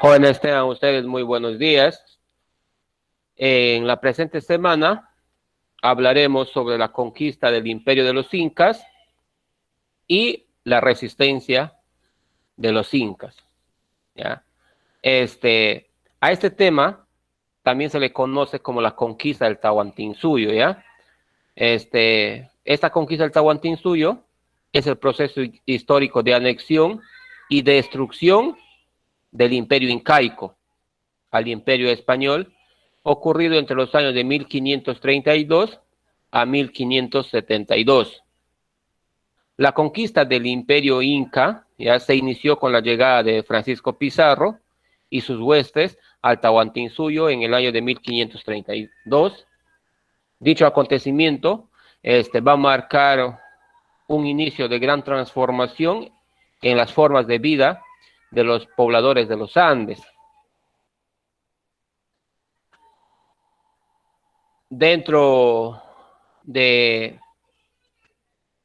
Jóvenes, tengan ustedes muy buenos días. En la presente semana hablaremos sobre la conquista del imperio de los incas y la resistencia de los incas. ¿Ya? A este tema también se le conoce como la conquista del Tahuantinsuyo, ¿ya? Esta conquista del Tahuantinsuyo es el proceso histórico de anexión y destrucción del imperio incaico al imperio español, ocurrido entre los años de 1532 a 1572. La conquista del imperio inca ya se inició con la llegada de Francisco Pizarro y sus huestes al Tahuantinsuyo en el año de 1532. Dicho acontecimiento va a marcar un inicio de gran transformación en las formas de vida de los pobladores de los Andes. Dentro de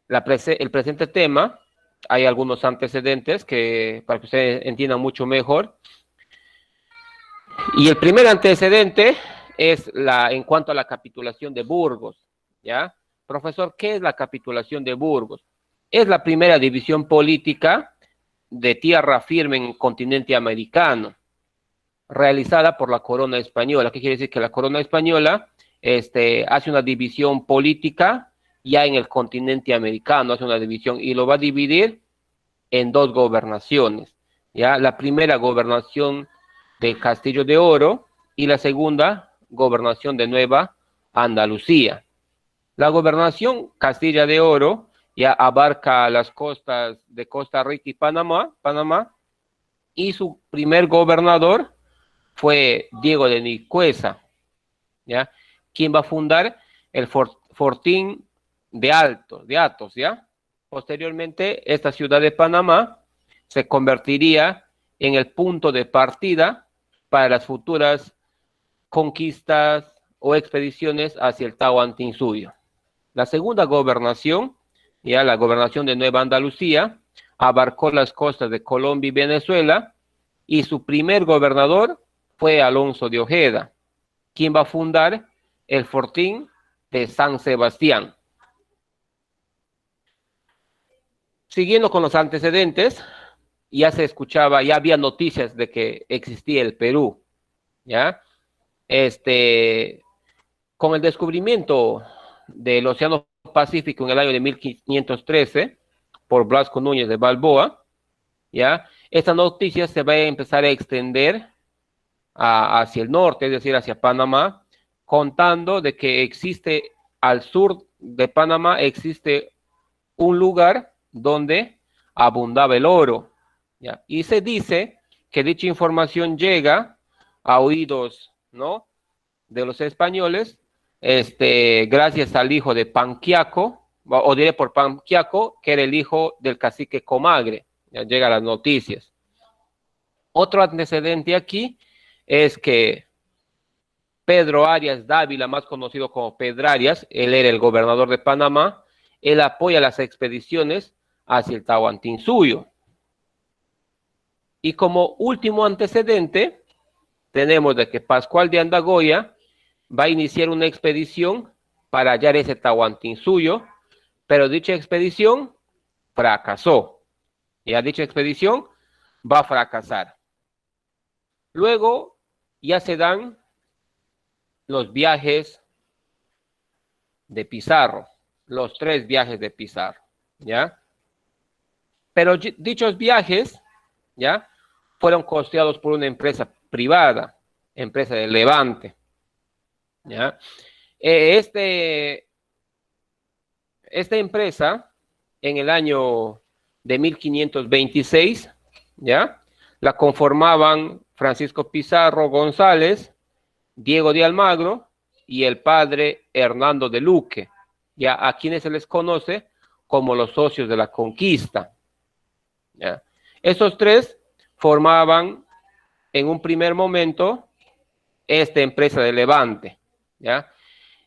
el presente tema hay algunos antecedentes que para que ustedes entiendan mucho mejor. Y el primer antecedente es en cuanto a la capitulación de Burgos, ¿ya? Profesor, ¿qué es la capitulación de Burgos? Es la primera división política de tierra firme en el continente americano, realizada por la corona española. ¿Qué quiere decir? Que la corona española hace una división política ya en el continente americano, hace una división y lo va a dividir en dos gobernaciones. ¿Ya? La primera gobernación del Castillo de Oro y la segunda gobernación de Nueva Andalucía. La gobernación Castilla de Oro ya abarca las costas de Costa Rica y Panamá, y su primer gobernador fue Diego de Nicuesa, ¿ya? Quien va a fundar el Fortín de Athos, ¿ya? Posteriormente, esta ciudad de Panamá se convertiría en el punto de partida para las futuras conquistas o expediciones hacia el Tahuantinsuyo. La segunda gobernación, ya la gobernación de Nueva Andalucía, abarcó las costas de Colombia y Venezuela, y su primer gobernador fue Alonso de Ojeda, quien va a fundar el Fortín de San Sebastián. Siguiendo con los antecedentes, ya se escuchaba, ya había noticias de que existía el Perú, ¿ya? Con el descubrimiento del Océano Pacífico en el año de 1513 por Blasco Núñez de Balboa, ¿ya? Esta noticia se va a empezar a extender hacia el norte, es decir, hacia Panamá, contando de que existe al sur de Panamá, existe un lugar donde abundaba el oro, ¿ya? Y se dice que dicha información llega a oídos, ¿no?, de los españoles, gracias al hijo de Panquiaco, o diré por Panquiaco, que era el hijo del cacique Comagre. Ya llegan las noticias. Otro antecedente aquí es que Pedro Arias Dávila, más conocido como Pedrarias, él era el gobernador de Panamá, él apoya las expediciones hacia el Tahuantinsuyo. Y como último antecedente, tenemos de que Pascual de Andagoya va a iniciar una expedición para hallar ese Tahuantinsuyo, pero dicha expedición fracasó. Y a dicha expedición va a fracasar. Luego ya se dan los viajes de Pizarro, los 3 viajes de Pizarro, ¿ya? Pero dichos viajes, ¿ya?, fueron costeados por una empresa privada, empresa de Levante, ¿ya? Esta empresa, en el año de 1526, ¿ya?, la conformaban Francisco Pizarro González, Diego de Almagro y el padre Hernando de Luque, ya, a quienes se les conoce como los socios de la conquista, ¿ya? Estos 3 formaban en un primer momento esta empresa de Levante, ¿ya?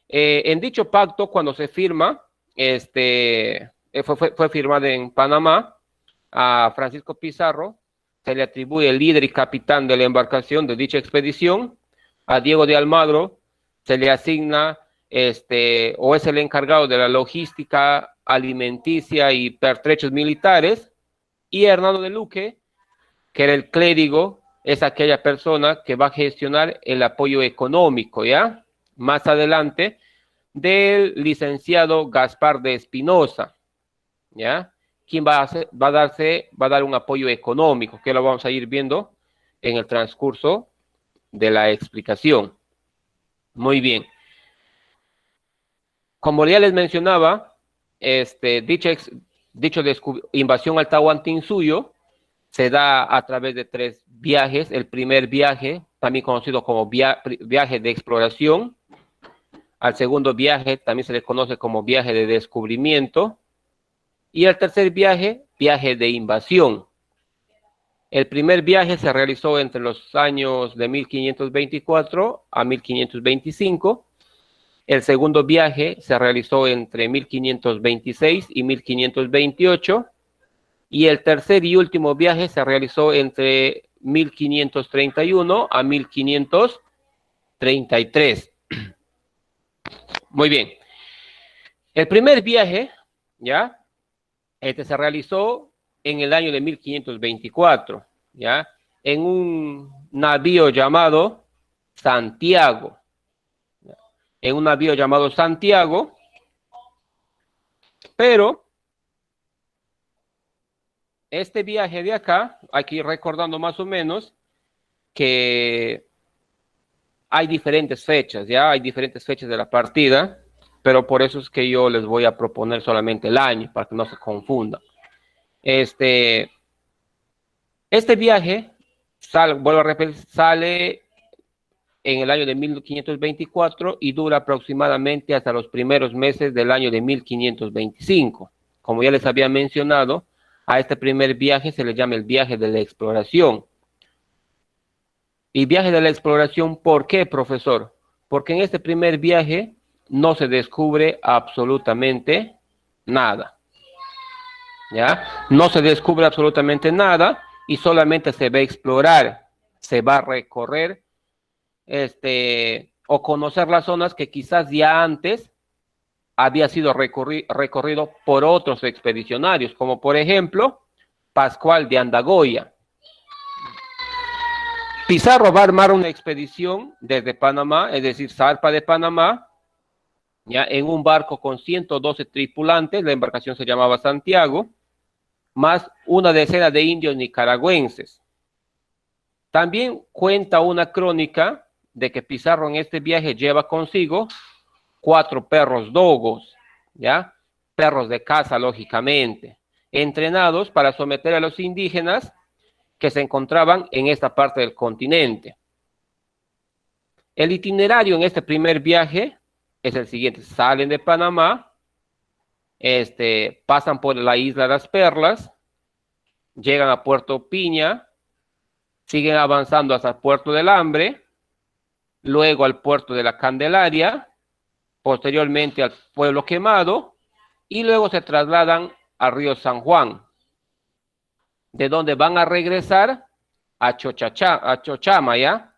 En dicho pacto, cuando se firma, fue firmado en Panamá, a Francisco Pizarro se le atribuye el líder y capitán de la embarcación de dicha expedición. A Diego de Almagro se le asigna, o es el encargado de la logística alimenticia y pertrechos militares, y Hernando de Luque, que era el clérigo, es aquella persona que va a gestionar el apoyo económico, ¿ya? Más adelante, del licenciado Gaspar de Espinosa, ¿ya? Quien va a dar un apoyo económico, que lo vamos a ir viendo en el transcurso de la explicación. Muy bien. Como ya les mencionaba, dicho invasión al Tahuantinsuyo se da a través de 3 viajes. El primer viaje, también conocido como viaje de exploración. Al segundo viaje también se le conoce como viaje de descubrimiento. Y el tercer viaje, viaje de invasión. El primer viaje se realizó entre los años de 1524 a 1525. El segundo viaje se realizó entre 1526 y 1528. Y el tercer y último viaje se realizó entre 1531 a 1533. Muy bien. El primer viaje, ¿ya? Se realizó en el año de 1524, ¿ya? En un navío llamado Santiago. En un navío llamado Santiago, pero este viaje de acá, hay que ir recordando más o menos que hay diferentes fechas, ¿ya? Hay diferentes fechas de la partida, pero por eso es que yo les voy a proponer solamente el año, para que no se confunda. Este viaje, vuelvo a repetir, sale en el año de 1524 y dura aproximadamente hasta los primeros meses del año de 1525. Como ya les había mencionado, a este primer viaje se le llama el viaje de la exploración. ¿Y viaje de la exploración por qué, profesor? Porque en este primer viaje no se descubre absolutamente nada. ¿Ya? No se descubre absolutamente nada y solamente se va a explorar, se va a recorrer o conocer las zonas que quizás ya antes había sido recorrido por otros expedicionarios, como por ejemplo Pascual de Andagoya. Pizarro va a armar una expedición desde Panamá, es decir, zarpa de Panamá, ya en un barco con 112 tripulantes, la embarcación se llamaba Santiago, más una decena de indios nicaragüenses. También cuenta una crónica de que Pizarro en este viaje lleva consigo 4 perros dogos, ¿ya? Perros de caza, lógicamente, entrenados para someter a los indígenas que se encontraban en esta parte del continente. El itinerario en este primer viaje es el siguiente: salen de Panamá, pasan por la isla de las Perlas, llegan a Puerto Piña, siguen avanzando hasta el Puerto del Hambre, luego al Puerto de la Candelaria, posteriormente al Pueblo Quemado, y luego se trasladan al río San Juan, de donde van a regresar a Chochama, ¿ya?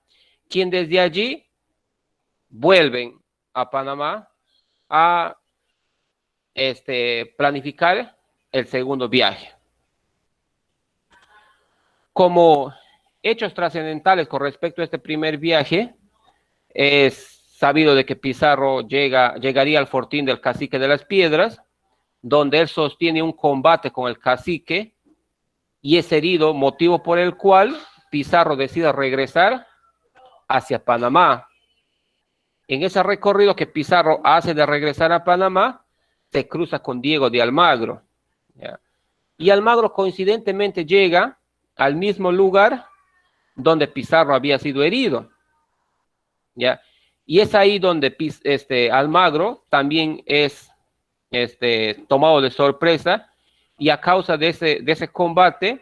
Quien desde allí vuelven a Panamá a planificar el segundo viaje. Como hechos trascendentales con respecto a este primer viaje, es sabido de que Pizarro llegaría al fortín del Cacique de las Piedras, donde él sostiene un combate con el cacique y es herido, motivo por el cual Pizarro decide regresar hacia Panamá. En ese recorrido que Pizarro hace de regresar a Panamá, se cruza con Diego de Almagro, ¿ya? Y Almagro coincidentemente llega al mismo lugar donde Pizarro había sido herido, ¿ya? Y es ahí donde Almagro también es tomado de sorpresa, y a causa de ese combate,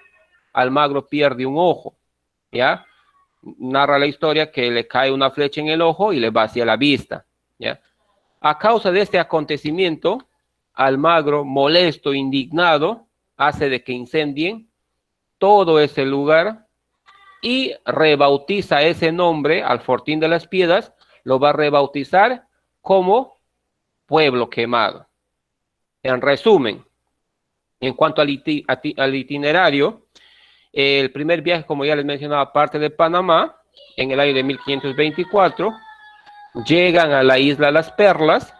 Almagro pierde un ojo, ¿ya? Narra la historia que le cae una flecha en el ojo y le vacía la vista, ¿ya? A causa de este acontecimiento, Almagro, molesto, indignado, hace de que incendien todo ese lugar y rebautiza ese nombre al Fortín de las Piedras, lo va a rebautizar como Pueblo Quemado. En resumen, en cuanto al itinerario, el primer viaje, como ya les mencionaba, parte de Panamá en el año de 1524, llegan a la isla Las Perlas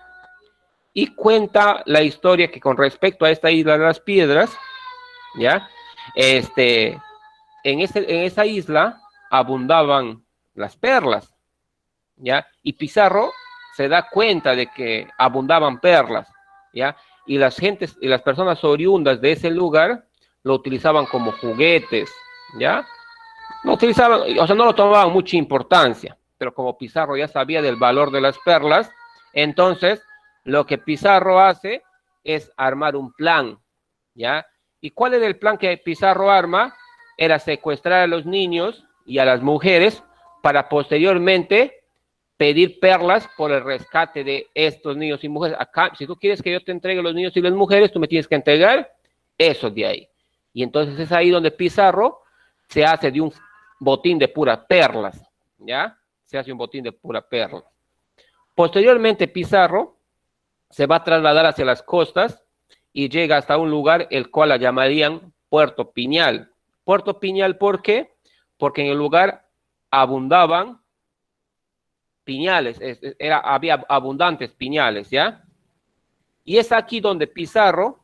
y cuenta la historia que con respecto a esta isla de las Piedras, ¿ya? En esa isla abundaban las perlas, ¿ya? Y Pizarro se da cuenta de que abundaban perlas, ¿ya? Y las personas oriundas de ese lugar lo utilizaban como juguetes, ¿ya? No utilizaban, o sea, no lo tomaban mucha importancia, pero como Pizarro ya sabía del valor de las perlas, entonces lo que Pizarro hace es armar un plan, ¿ya? ¿Y cuál era el plan que Pizarro arma? Era secuestrar a los niños y a las mujeres para posteriormente pedir perlas por el rescate de estos niños y mujeres. Acá, si tú quieres que yo te entregue los niños y las mujeres, tú me tienes que entregar eso de ahí. Y entonces es ahí donde Pizarro se hace de un botín de puras perlas, ¿ya? Se hace un botín de pura perla. Posteriormente Pizarro se va a trasladar hacia las costas y llega hasta un lugar el cual la llamarían Puerto Piñal. Puerto Piñal, ¿por qué? Porque en el lugar abundaban piñales, había abundantes piñales, ¿ya? Y es aquí donde Pizarro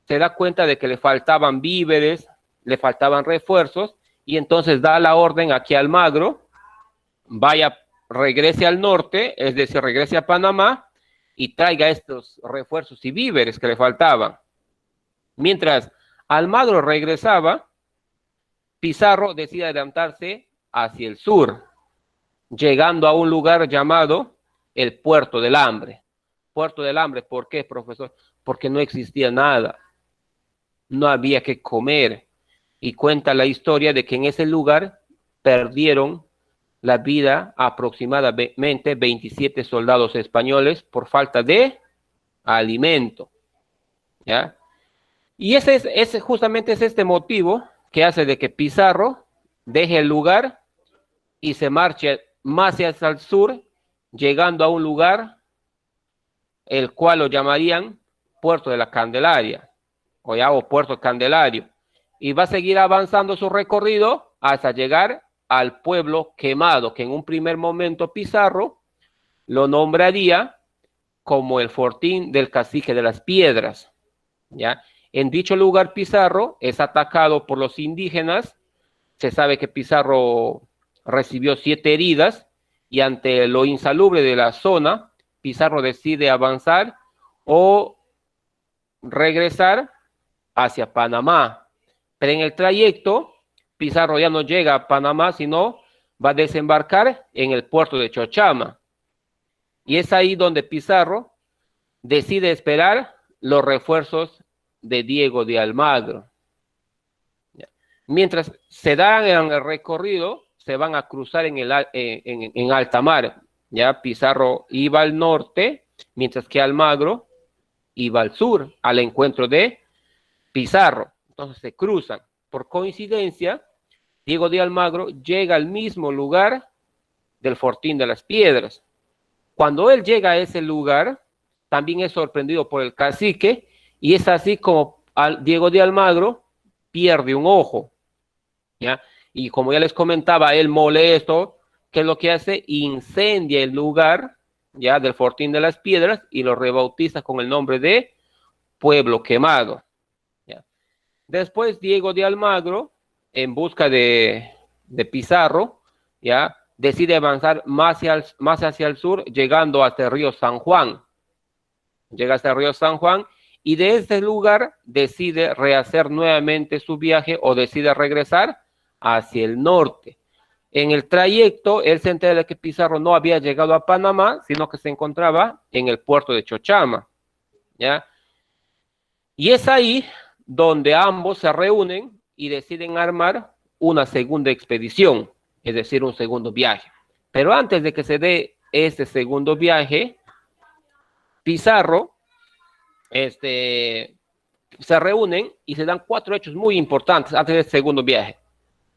se da cuenta de que le faltaban víveres, le faltaban refuerzos, y entonces da la orden aquí a Almagro, regrese al norte, es decir, regrese a Panamá, y traiga estos refuerzos y víveres que le faltaban. Mientras Almagro regresaba, Pizarro decide adelantarse hacia el sur, llegando a un lugar llamado el Puerto del Hambre. Puerto del Hambre, ¿por qué, profesor? Porque no existía nada, no había que comer. Y cuenta la historia de que en ese lugar perdieron la vida aproximadamente 27 soldados españoles por falta de alimento, ¿ya? Y justamente es este motivo que hace de que Pizarro deje el lugar y se marche más hacia el sur, llegando a un lugar el cual lo llamarían Puerto de la Candelaria, o Puerto Candelario, y va a seguir avanzando su recorrido hasta llegar al pueblo quemado, que en un primer momento Pizarro lo nombraría como el fortín del cacique de las Piedras, ¿ya? En dicho lugar Pizarro es atacado por los indígenas. Se sabe que Pizarro recibió 7 heridas y ante lo insalubre de la zona, Pizarro decide avanzar o regresar hacia Panamá. Pero en el trayecto, Pizarro ya no llega a Panamá, sino va a desembarcar en el puerto de Chochama. Y es ahí donde Pizarro decide esperar los refuerzos de Diego de Almagro. Mientras se dan en el recorrido, se van a cruzar en alta mar. Ya Pizarro iba al norte, mientras que Almagro iba al sur, al encuentro de Pizarro. Entonces se cruzan. Por coincidencia, Diego de Almagro llega al mismo lugar del Fortín de las Piedras. Cuando él llega a ese lugar, también es sorprendido por el cacique, y es así como Diego de Almagro pierde un ojo, ¿ya? Y como ya les comentaba, él molesto, ¿qué es lo que hace? Incendia el lugar, ¿ya? Del Fortín de las Piedras y lo rebautiza con el nombre de Pueblo Quemado, ¿ya? Después Diego de Almagro, en busca de Pizarro, ¿ya? Decide avanzar más hacia el sur, llegando hasta el río San Juan. Llega hasta el río San Juan y de ese lugar decide rehacer nuevamente su viaje o decide regresar hacia el norte. En el trayecto, él se entera de que Pizarro no había llegado a Panamá, sino que se encontraba en el puerto de Chochama, ¿ya? Y es ahí donde ambos se reúnen y deciden armar una segunda expedición, es decir, un segundo viaje. Pero antes de que se dé este segundo viaje, Pizarro, se reúnen y se dan 4 hechos muy importantes antes del segundo viaje.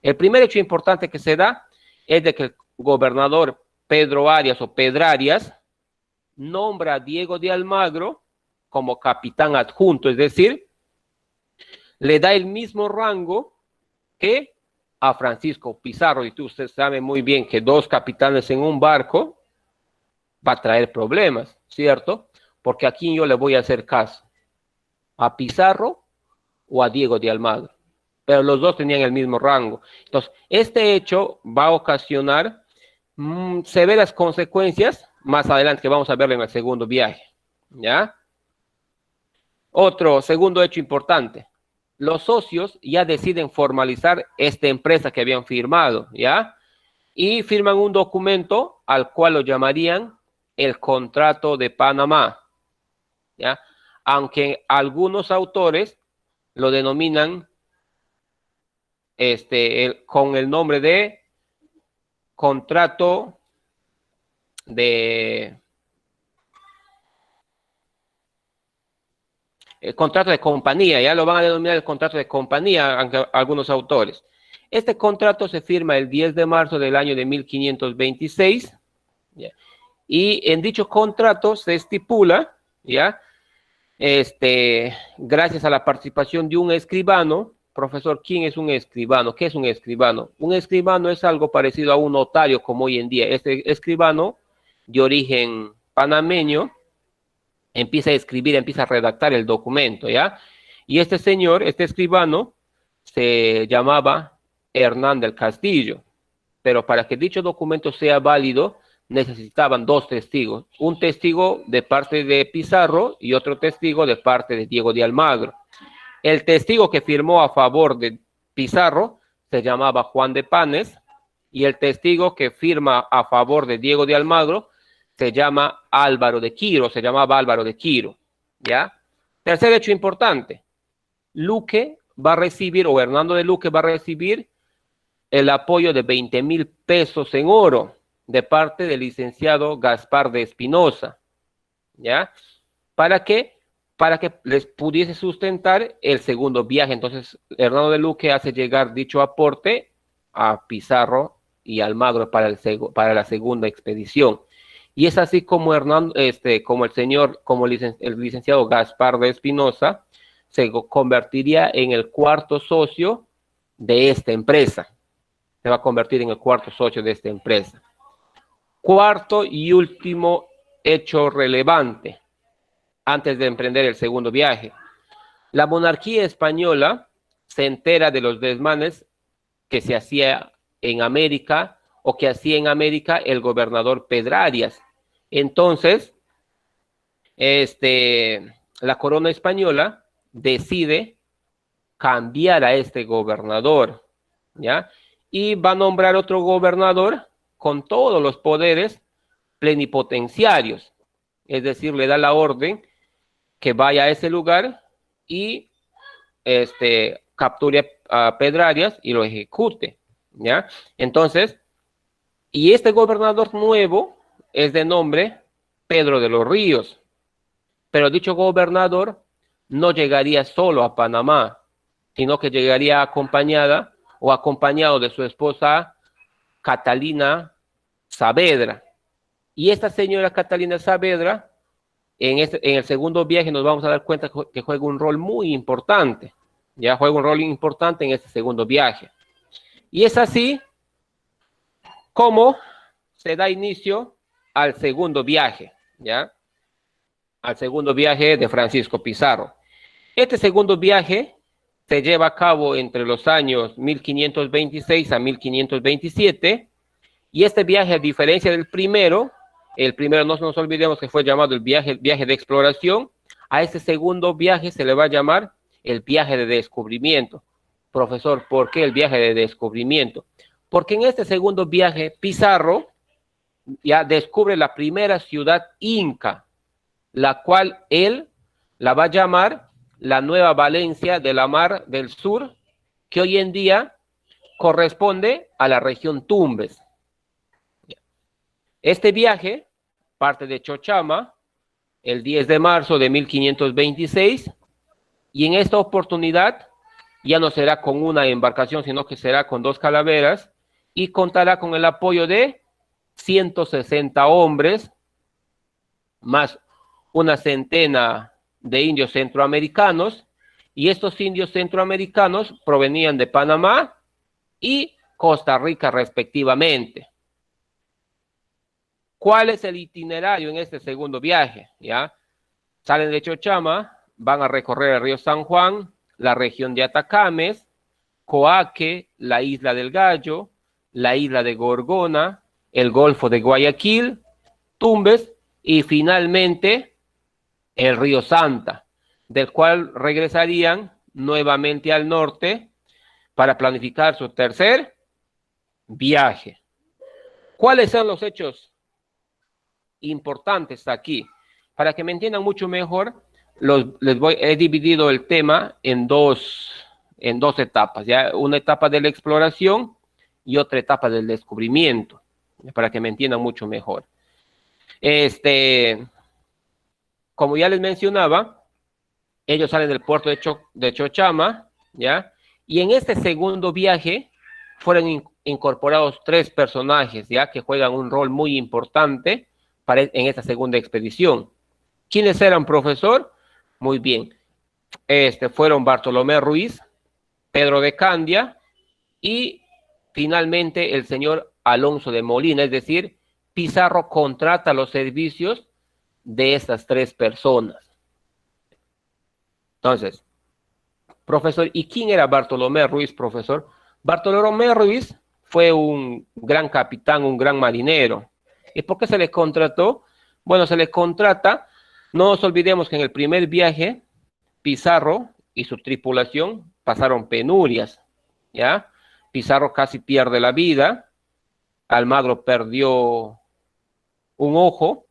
El primer hecho importante que se da es de que el gobernador Pedro Arias o Pedrarias nombra a Diego de Almagro como capitán adjunto, es decir, le da el mismo rango que a Francisco Pizarro. Y usted sabe muy bien que dos capitanes en un barco va a traer problemas, ¿cierto? Porque aquí yo le voy a hacer caso a Pizarro o a Diego de Almagro, pero los dos tenían el mismo rango. Entonces, este hecho va a ocasionar severas consecuencias más adelante, que vamos a verlo en el segundo viaje, ¿ya? Otro segundo hecho importante, los socios ya deciden formalizar esta empresa que habían firmado, ¿ya? Y firman un documento al cual lo llamarían el Contrato de Panamá, ¿ya? Aunque algunos autores lo denominan con el nombre de contrato de compañía, ya lo van a denominar el contrato de compañía, aunque algunos autores. Este contrato se firma el 10 de marzo del año de 1526, ¿ya? Y en dicho contrato se estipula, ¿ya? Gracias a la participación de un escribano. Profesor, ¿quién es un escribano? ¿Qué es un escribano? Un escribano es algo parecido a un notario como hoy en día. Este escribano de origen panameño empieza a escribir, empieza a redactar el documento, ¿ya? Y este señor, este escribano, se llamaba Hernán del Castillo, pero para que dicho documento sea válido, necesitaban dos testigos, un testigo de parte de Pizarro y otro testigo de parte de Diego de Almagro. El testigo que firmó a favor de Pizarro se llamaba Juan de Panes, y el testigo que firma a favor de Diego de Almagro se llama Álvaro de Quiro, se llamaba Álvaro de Quiro, ¿ya? Tercer hecho importante, Luque va a recibir, o Hernando de Luque va a recibir el apoyo de 20,000 pesos en oro de parte del licenciado Gaspar de Espinosa, ¿ya? ¿Para qué? Para que les pudiese sustentar el segundo viaje. Entonces, Hernando de Luque hace llegar dicho aporte a Pizarro y Almagro para la segunda expedición. Y es así como el licenciado Gaspar de Espinosa se convertiría en el cuarto socio de esta empresa. Se va a convertir en el cuarto socio de esta empresa. Cuarto y último hecho relevante antes de emprender el segundo viaje. La monarquía española se entera de los desmanes que se hacía en América, o que hacía en América el gobernador Pedrarias. Entonces, la corona española decide cambiar a este gobernador, ¿ya? Y va a nombrar otro gobernador con todos los poderes plenipotenciarios, es decir, le da la orden que vaya a ese lugar y capture a Pedrarias y lo ejecute, ¿ya? Entonces, y este gobernador nuevo es de nombre Pedro de los Ríos, pero dicho gobernador no llegaría solo a Panamá, sino que llegaría acompañada o acompañado de su esposa Catalina Saavedra. Y esta señora Catalina Saavedra, en el segundo viaje nos vamos a dar cuenta que juega un rol muy importante. Ya juega un rol importante en este segundo viaje. Y es así como se da inicio al segundo viaje, ¿ya? Al segundo viaje de Francisco Pizarro. Este segundo viaje se lleva a cabo entre los años 1526 a 1527, y este viaje, a diferencia del primero, el primero no nos olvidemos que fue llamado el viaje de exploración, a este segundo viaje se le va a llamar el viaje de descubrimiento. Profesor, ¿por qué el viaje de descubrimiento? Porque en este segundo viaje Pizarro ya descubre la primera ciudad inca, la cual él la va a llamar la Nueva Valencia de la Mar del Sur, que hoy en día corresponde a la región Tumbes. Este viaje parte de Chochama el 10 de marzo de 1526, y en esta oportunidad Ya no será con una embarcación, sino que será con 2 calaveras y contará con el apoyo de 160 hombres, más una centena de indios centroamericanos, y estos indios centroamericanos provenían de Panamá y Costa Rica respectivamente. ¿Cuál es el itinerario en este segundo viaje? ¿Ya? Salen de Chochama, van a recorrer el río San Juan, la región de Atacames, Coaque, la isla del Gallo, la isla de Gorgona, el Golfo de Guayaquil, Tumbes y finalmente el río Santa, del cual regresarían nuevamente al norte para planificar su tercer viaje. ¿Cuáles son los hechos importantes aquí? Para que me entiendan mucho mejor, he dividido el tema en dos etapas, ¿ya? Una etapa de la exploración y otra etapa del descubrimiento, para que me entiendan mucho mejor. Como ya les mencionaba, ellos salen del puerto de Chochama, ¿ya? Y en este segundo viaje fueron incorporados 3 personajes, ¿ya? Que juegan un rol muy importante en esta segunda expedición. ¿Quiénes eran, profesor? Muy bien. Fueron Bartolomé Ruiz, Pedro de Candia y finalmente el señor Alonso de Molina, es decir, Pizarro contrata los servicios de estas 3 personas. Entonces, profesor, ¿y quién era Bartolomé Ruiz, profesor? Bartolomé Ruiz fue un gran capitán, un gran marinero. ¿Y por qué se le contrató? Bueno, se le contrata, no nos olvidemos que en el primer viaje, Pizarro y su tripulación pasaron penurias, ¿ya? Pizarro casi pierde la vida, Almagro perdió un ojo,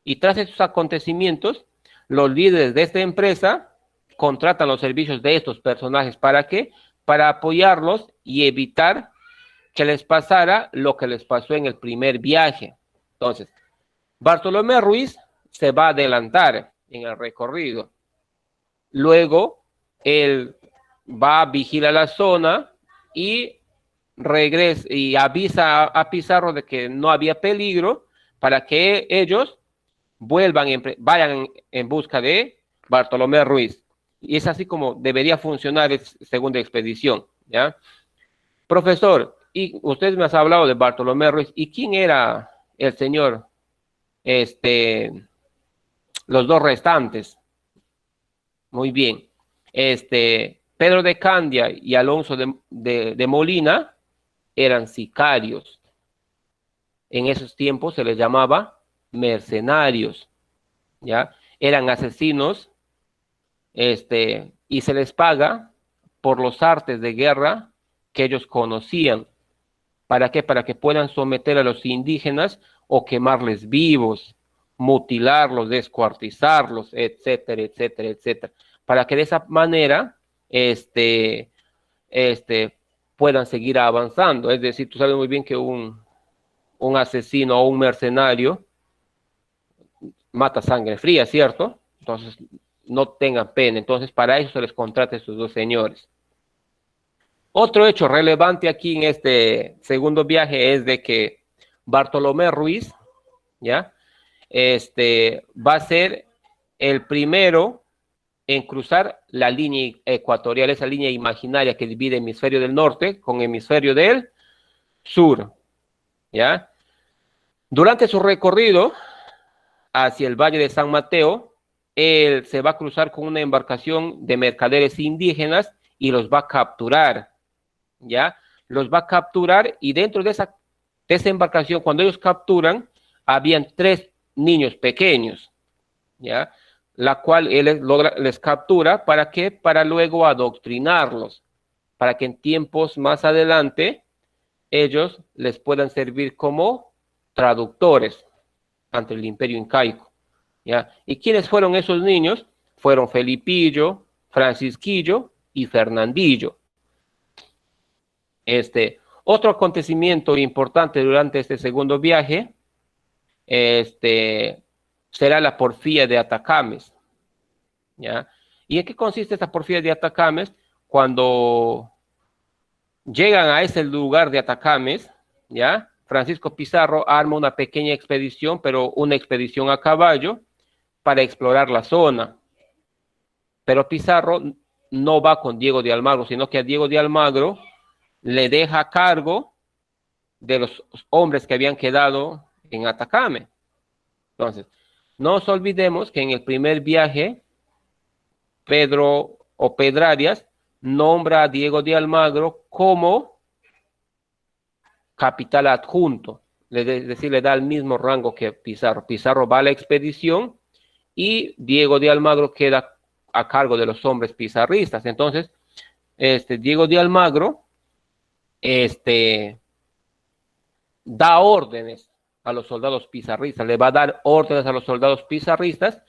y tras estos acontecimientos, los líderes de esta empresa contratan los servicios de estos personajes. ¿Para qué? Para apoyarlos y evitar que les pasara lo que les pasó en el primer viaje. Entonces, Bartolomé Ruiz se va a adelantar en el recorrido. Luego, él va a vigilar la zona y regresa y avisa a Pizarro de que no había peligro para que ellos vayan en busca de Bartolomé Ruiz. Y es así como debería funcionar esta segunda expedición, ¿ya? Profesor, y usted me ha hablado de Bartolomé Ruiz, ¿y quién era el señor, los 2 restantes? Muy bien. Pedro de Candia y Alonso de Molina eran sicarios. En esos tiempos se les llamaba mercenarios, ¿ya? Eran asesinos, y se les paga por los artes de guerra que ellos conocían. ¿Para qué? Para que puedan someter a los indígenas o quemarles vivos, mutilarlos, descuartizarlos, etcétera, etcétera, etcétera. Para que de esa manera, puedan seguir avanzando. Es decir, tú sabes muy bien que un asesino o un mercenario mata sangre fría, ¿cierto? Entonces, no tengan pena. Entonces, para eso se les contrata a estos 2 señores. Otro hecho relevante aquí en este segundo viaje es de que Bartolomé Ruiz, ¿ya? Va a ser el primero en cruzar la línea ecuatorial, esa línea imaginaria que divide hemisferio del norte con hemisferio del sur, ¿ya? Durante su recorrido hacia el Valle de San Mateo, él se va a cruzar con una embarcación de mercaderes indígenas y los va a capturar, ¿ya? Los va a capturar y dentro de esa embarcación, cuando ellos capturan, habían 3 niños pequeños, ¿ya? La cual él les captura, ¿para qué? Para luego adoctrinarlos, para que en tiempos más adelante ellos les puedan servir como traductores ante el imperio incaico, ¿ya? ¿Y quiénes fueron esos niños? Fueron Felipillo, Francisquillo y Fernandillo. Otro acontecimiento importante durante este segundo viaje, será la porfía de Atacames, ¿ya? ¿Y en qué consiste esta porfía de Atacames? cuando llegan a ese lugar de Atacames, ¿ya? Francisco Pizarro arma una pequeña expedición, pero una expedición a caballo, para explorar la zona. Pero Pizarro no va con Diego de Almagro, sino que a Diego de Almagro le deja a cargo de los hombres que habían quedado en Atacame. Entonces, no nos olvidemos que en el primer viaje, Pedro o Pedrarias nombra a Diego de Almagro como capital adjunto, es decir, le da el mismo rango que Pizarro. Pizarro va a la expedición y Diego de Almagro queda a cargo de los hombres pizarristas. Entonces, Diego de Almagro da órdenes a los soldados pizarristas, le va a dar órdenes a los soldados pizarristas,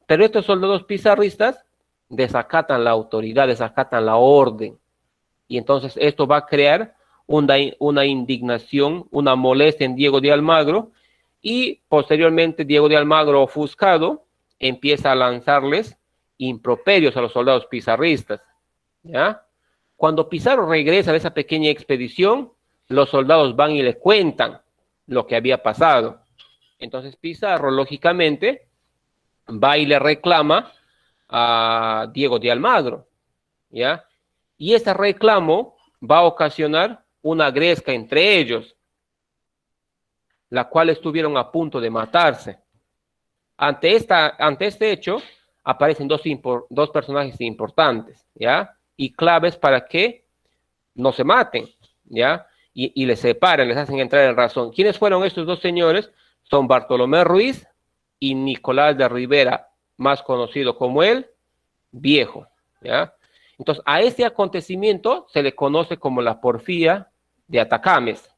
pero estos soldados pizarristas desacatan la autoridad, desacatan la orden, y entonces esto va a crear una indignación, una molestia en Diego de Almagro, y posteriormente Diego de Almagro, ofuscado, empieza a lanzarles improperios a los soldados pizarristas, ¿ya? Cuando Pizarro regresa de esa pequeña expedición, los soldados van y le cuentan lo que había pasado. Entonces Pizarro, lógicamente, va y le reclama a Diego de Almagro, ¿ya? Y ese reclamo va a ocasionar una gresca entre ellos, la cual estuvieron a punto de matarse. Ante este hecho, aparecen dos personajes importantes, ¿ya? Y claves para que no se maten, ¿ya? Y les separan, les hacen entrar en razón. ¿Quiénes fueron estos dos señores? Son Bartolomé Ruiz y Nicolás de Rivera, más conocido como el Viejo, ¿ya? Entonces, a este acontecimiento se le conoce como la porfía de Atacames,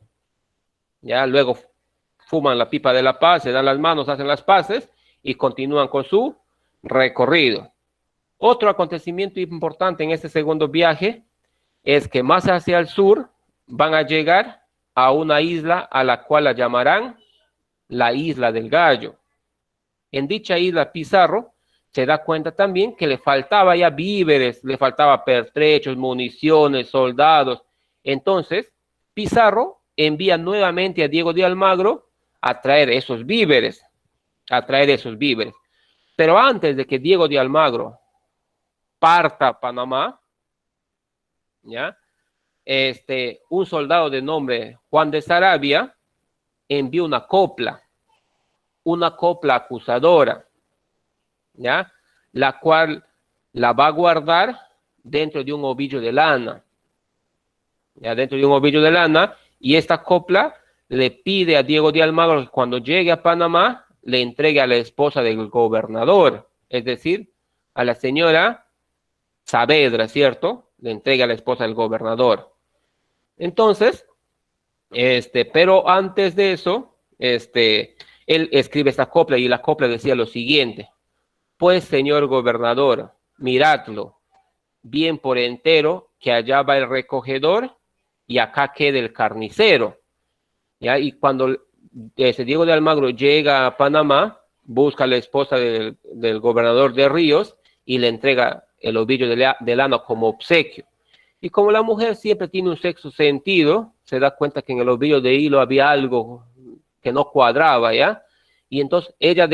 ¿ya? Luego fuman la pipa de la paz, se dan las manos, hacen las paces y continúan con su recorrido. Otro acontecimiento importante en este segundo viaje es que más hacia el sur van a llegar a una isla a la cual la llamarán la Isla del Gallo. En dicha isla Pizarro se da cuenta también que le faltaba ya víveres, le faltaba pertrechos, municiones, soldados. Entonces, Pizarro envía nuevamente a Diego de Almagro a traer esos víveres, Pero antes de que Diego de Almagro parta a Panamá, ¿ya? Un soldado de nombre Juan de Saravia envió una copla acusadora, ¿ya? La cual la va a guardar dentro de un ovillo de lana, ¿ya? Y esta copla le pide a Diego de Almagro que cuando llegue a Panamá le entregue a la esposa del gobernador, es decir, a la señora Saavedra, ¿cierto? Le entrega a la esposa del gobernador. Entonces, pero antes de eso, él escribe esta copla y la copla decía lo siguiente: pues, señor gobernador, miradlo bien por entero, que allá va el recogedor y acá queda el carnicero, ¿ya? Y cuando Diego de Almagro llega a Panamá, busca a la esposa del gobernador de Ríos y le entrega el ovillo de lana como obsequio. Y como la mujer siempre tiene un sexto sentido, se da cuenta que en el ovillo de hilo había algo que no cuadraba, ¿ya? Y entonces ella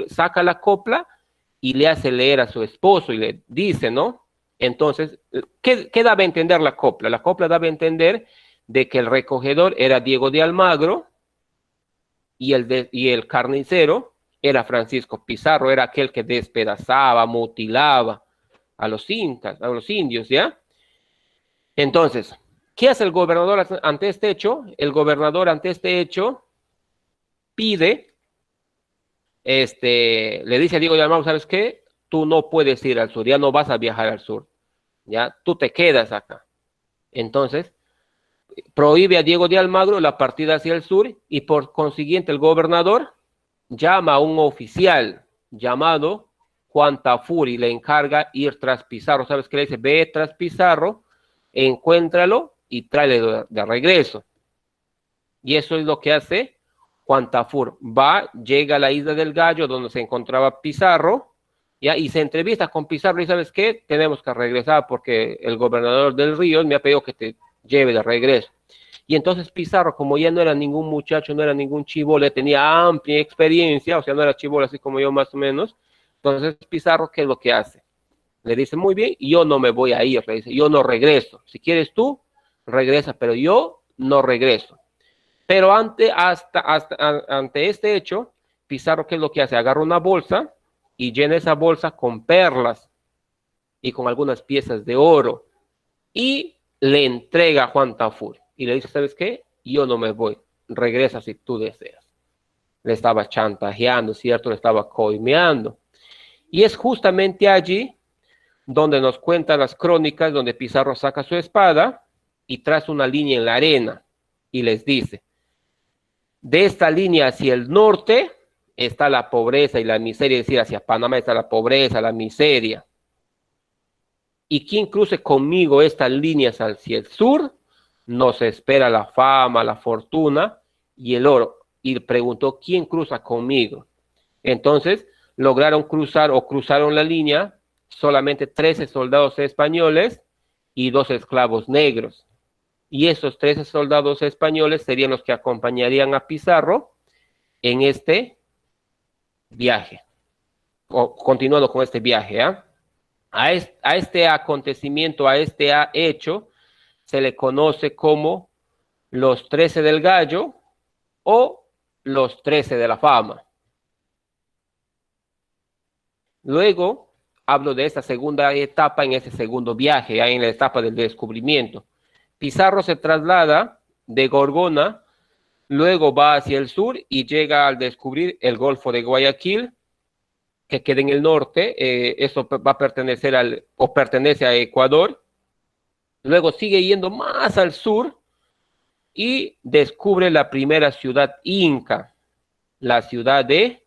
saca la copla y le hace leer a su esposo y le dice, ¿no? Entonces, ¿qué daba a entender la copla? La copla daba a entender de que el recogedor era Diego de Almagro y el carnicero era Francisco Pizarro, era aquel que despedazaba, mutilaba a los incas, a los indios, ¿ya? Entonces, ¿qué hace el gobernador ante este hecho? El gobernador ante este hecho pide, le dice a Diego de Almagro, ¿sabes qué? Tú no puedes ir al sur, ya no vas a viajar al sur, ya, tú te quedas acá. Entonces, prohíbe a Diego de Almagro la partida hacia el sur y por consiguiente el gobernador llama a un oficial llamado Juan Tafur y le encarga ir tras Pizarro. ¿Sabes qué le dice? Ve tras Pizarro, encuéntralo y tráele de regreso. Y eso es lo que hace Juan Tafur. Va, llega a la Isla del Gallo donde se encontraba Pizarro ¿ya? Y se entrevista con Pizarro y ¿sabes qué? Tenemos que regresar porque el gobernador del Río me ha pedido que te lleve de regreso. Y entonces Pizarro, como ya no era ningún muchacho, no era ningún chibolo, tenía amplia experiencia, o sea, no era chibolo así como yo más o menos, entonces Pizarro, ¿qué es lo que hace? Le dice, muy bien, yo no me voy a ir, le dice, yo no regreso. Si quieres tú, regresa, pero yo no regreso. Pero ante este hecho, Pizarro, ¿qué es lo que hace? Agarra una bolsa y llena esa bolsa con perlas y con algunas piezas de oro y le entrega a Juan Tafur y le dice, ¿sabes qué? Yo no me voy, regresa si tú deseas. Le estaba chantajeando, ¿cierto? Le estaba coimeando. Y es justamente allí donde nos cuentan las crónicas, donde Pizarro saca su espada y traza una línea en la arena y les dice, de esta línea hacia el norte está la pobreza y la miseria, es decir, hacia Panamá está la pobreza, la miseria. Y quien cruce conmigo estas líneas hacia el sur, nos espera la fama, la fortuna y el oro. Y preguntó, ¿quién cruza conmigo? Entonces, lograron cruzar o cruzaron la línea solamente 13 soldados españoles y 2 esclavos negros. Y esos 13 soldados españoles serían los que acompañarían a Pizarro en este viaje, o continuando con este viaje. A este acontecimiento, a este hecho, se le conoce como los 13 del gallo o los 13 de la fama. Luego hablo de esta segunda etapa en ese segundo viaje, en la etapa del descubrimiento. Pizarro se traslada de Gorgona, luego va hacia el sur y llega al descubrir el Golfo de Guayaquil, que queda en el norte, eso va a pertenecer o pertenece a Ecuador. Luego sigue yendo más al sur y descubre la primera ciudad inca, la ciudad de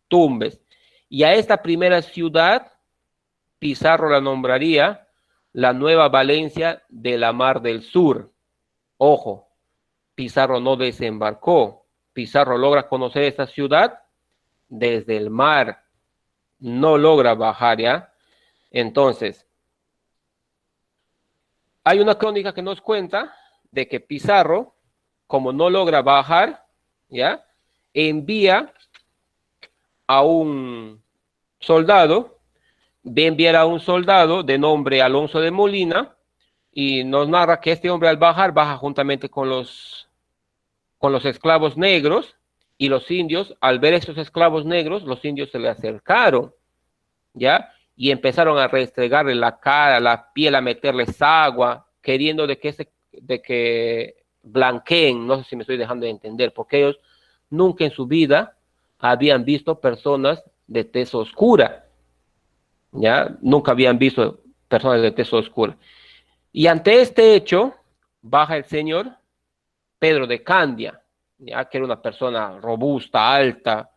Tumbes. Y a esta primera ciudad, Pizarro la nombraría la Nueva Valencia de la Mar del Sur. Ojo, Pizarro no desembarcó. Pizarro logra conocer esta ciudad desde el mar. No logra bajar, ¿ya? Entonces, hay una crónica que nos cuenta de que Pizarro, como no logra bajar, ¿ya? Envía a un soldado, de enviar a un soldado de nombre Alonso de Molina, y nos narra que este hombre al bajar, baja juntamente con los esclavos negros, y los indios, al ver estos esclavos negros, los indios se le acercaron, ¿ya? Y empezaron a restregarle la cara, la piel, a meterles agua, queriendo de que blanqueen, no sé si me estoy dejando de entender, porque ellos nunca en su vida habían visto personas de tez oscura, ¿ya? Nunca habían visto personas de tez oscura. Y ante este hecho, baja el señor Pedro de Candia, ¿ya? Que era una persona robusta, alta,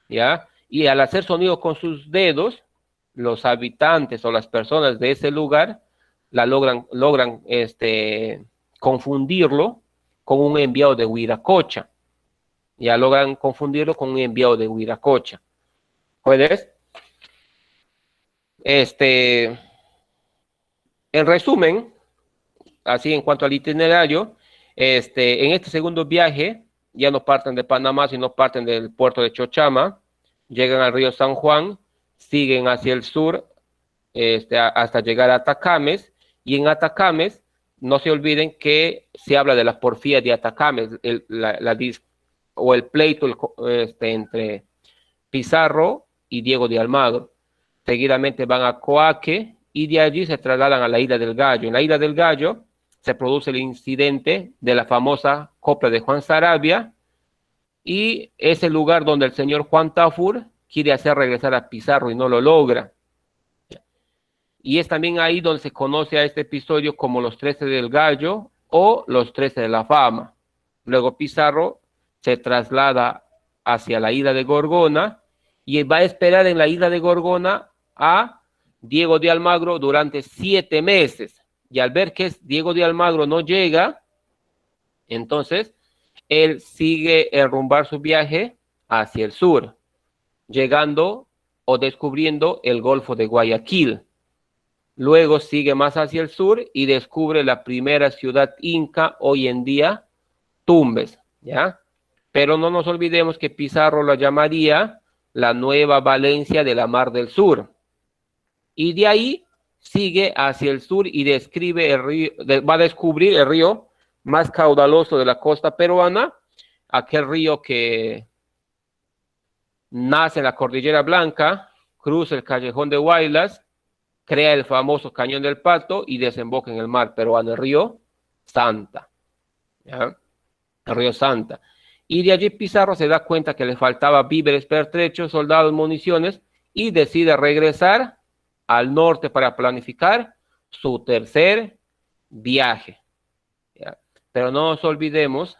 ¿ya? Y al hacer sonido con sus dedos, los habitantes o las personas de ese lugar logran confundirlo con un enviado de Huiracocha. Ya logran confundirlo con un enviado de Huiracocha. ¿Puedes? En resumen, así en cuanto al itinerario, en este segundo viaje ya no parten de Panamá, sino parten del puerto de Chochama, llegan al río San Juan, siguen hacia el sur hasta llegar a Atacames, y en Atacames no se olviden que se habla de la porfía de Atacames, o el pleito entre Pizarro y Diego de Almagro. Seguidamente van a Coaque y de allí se trasladan a la Isla del Gallo. En la Isla del Gallo se produce el incidente de la famosa copla de Juan Saravia, y es el lugar donde el señor Juan Tafur quiere hacer regresar a Pizarro y no lo logra. Y es también ahí donde se conoce a este episodio como los 13 del Gallo o los 13 de la Fama. Luego Pizarro se traslada hacia la isla de Gorgona y va a esperar en la isla de Gorgona a Diego de Almagro durante 7 meses. Y al ver que Diego de Almagro no llega, entonces él sigue enrumbar su viaje hacia el sur, llegando o descubriendo el Golfo de Guayaquil. Luego sigue más hacia el sur y descubre la primera ciudad inca, hoy en día, Tumbes, ¿ya? Pero no nos olvidemos que Pizarro la llamaría la Nueva Valencia de la Mar del Sur. Y de ahí sigue hacia el sur y describe el río, va a descubrir el río más caudaloso de la costa peruana, aquel río que nace en la Cordillera Blanca, cruza el Callejón de Huaylas, crea el famoso Cañón del Pato y desemboca en el mar peruano, el río Santa, ¿ya? El río Santa. Y de allí Pizarro se da cuenta que le faltaba víveres, pertrechos, soldados, municiones, y decide regresar al norte para planificar su tercer viaje, ¿ya? Pero no nos olvidemos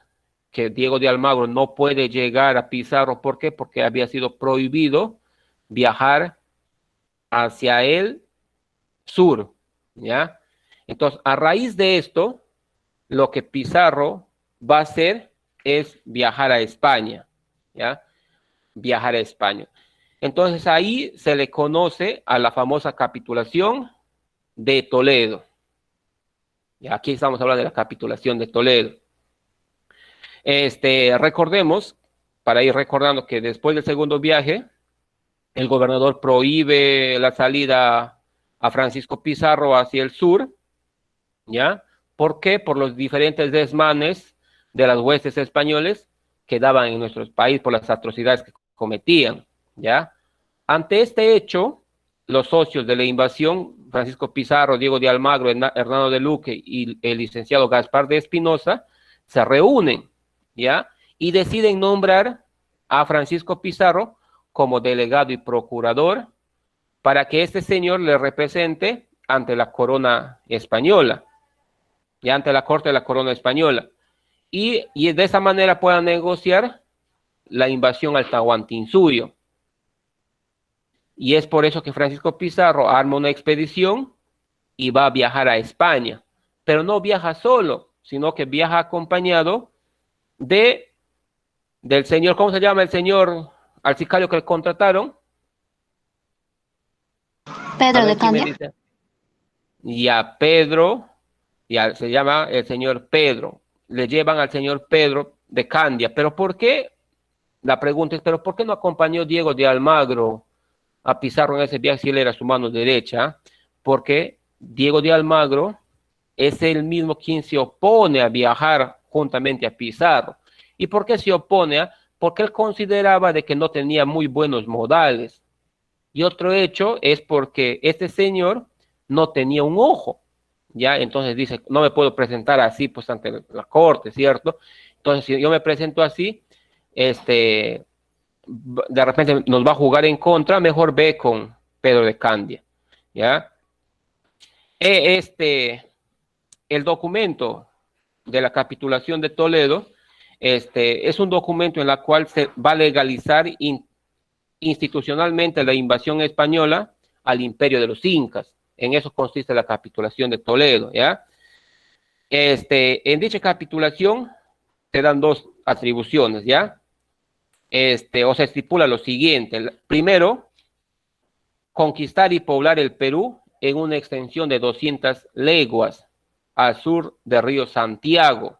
que Diego de Almagro no puede llegar a Pizarro. ¿Por qué? Porque había sido prohibido viajar hacia el sur, ¿ya? Entonces, a raíz de esto, lo que Pizarro va a hacer es viajar a España, ¿ya? Viajar a España. Entonces, ahí se le conoce a la famosa capitulación de Toledo. Y aquí estamos hablando de la capitulación de Toledo. Recordemos, para ir recordando, que después del segundo viaje, el gobernador prohíbe la salida a Francisco Pizarro hacia el sur, ¿ya? ¿Por qué? Por los diferentes desmanes de las huestes españoles que daban en nuestro país por las atrocidades que cometían, ¿ya? Ante este hecho, los socios de la invasión, Francisco Pizarro, Diego de Almagro, Hernando de Luque y el licenciado Gaspar de Espinosa, se reúnen, ¿ya? Y deciden nombrar a Francisco Pizarro como delegado y procurador para que este señor le represente ante la corona española, y ante la corte de la corona española, y de esa manera puedan negociar la invasión al Tahuantinsuyo. Y es por eso que Francisco Pizarro arma una expedición y va a viajar a España, pero no viaja solo, sino que viaja acompañado del señor, ¿cómo se llama el señor, al sicario que le contrataron? A Pedro de ver quién me Candia. dice. Y a Pedro, se llama el señor Pedro, le llevan al señor Pedro de Candia. ¿Pero por qué? La pregunta es, ¿pero por qué no acompañó Diego de Almagro a Pizarro en ese viaje si él era su mano derecha? Porque Diego de Almagro es el mismo quien se opone a viajar juntamente a Pizarro. ¿Y por qué se opone? Porque él consideraba de que no tenía muy buenos modales. Y otro hecho es porque este señor no tenía un ojo, ¿ya? Entonces dice, no me puedo presentar así, pues, ante la corte, ¿cierto? Entonces, si yo me presento así, de repente nos va a jugar en contra, mejor ve con Pedro de Candia, ¿ya? El documento de la capitulación de Toledo, es un documento en el cual se va a legalizar institucionalmente la invasión española al imperio de los incas. En eso consiste la capitulación de Toledo, ¿ya? En dicha capitulación se dan dos atribuciones, ¿ya? O se estipula lo siguiente. Primero, conquistar y poblar el Perú en una extensión de 200 leguas al sur del río Santiago,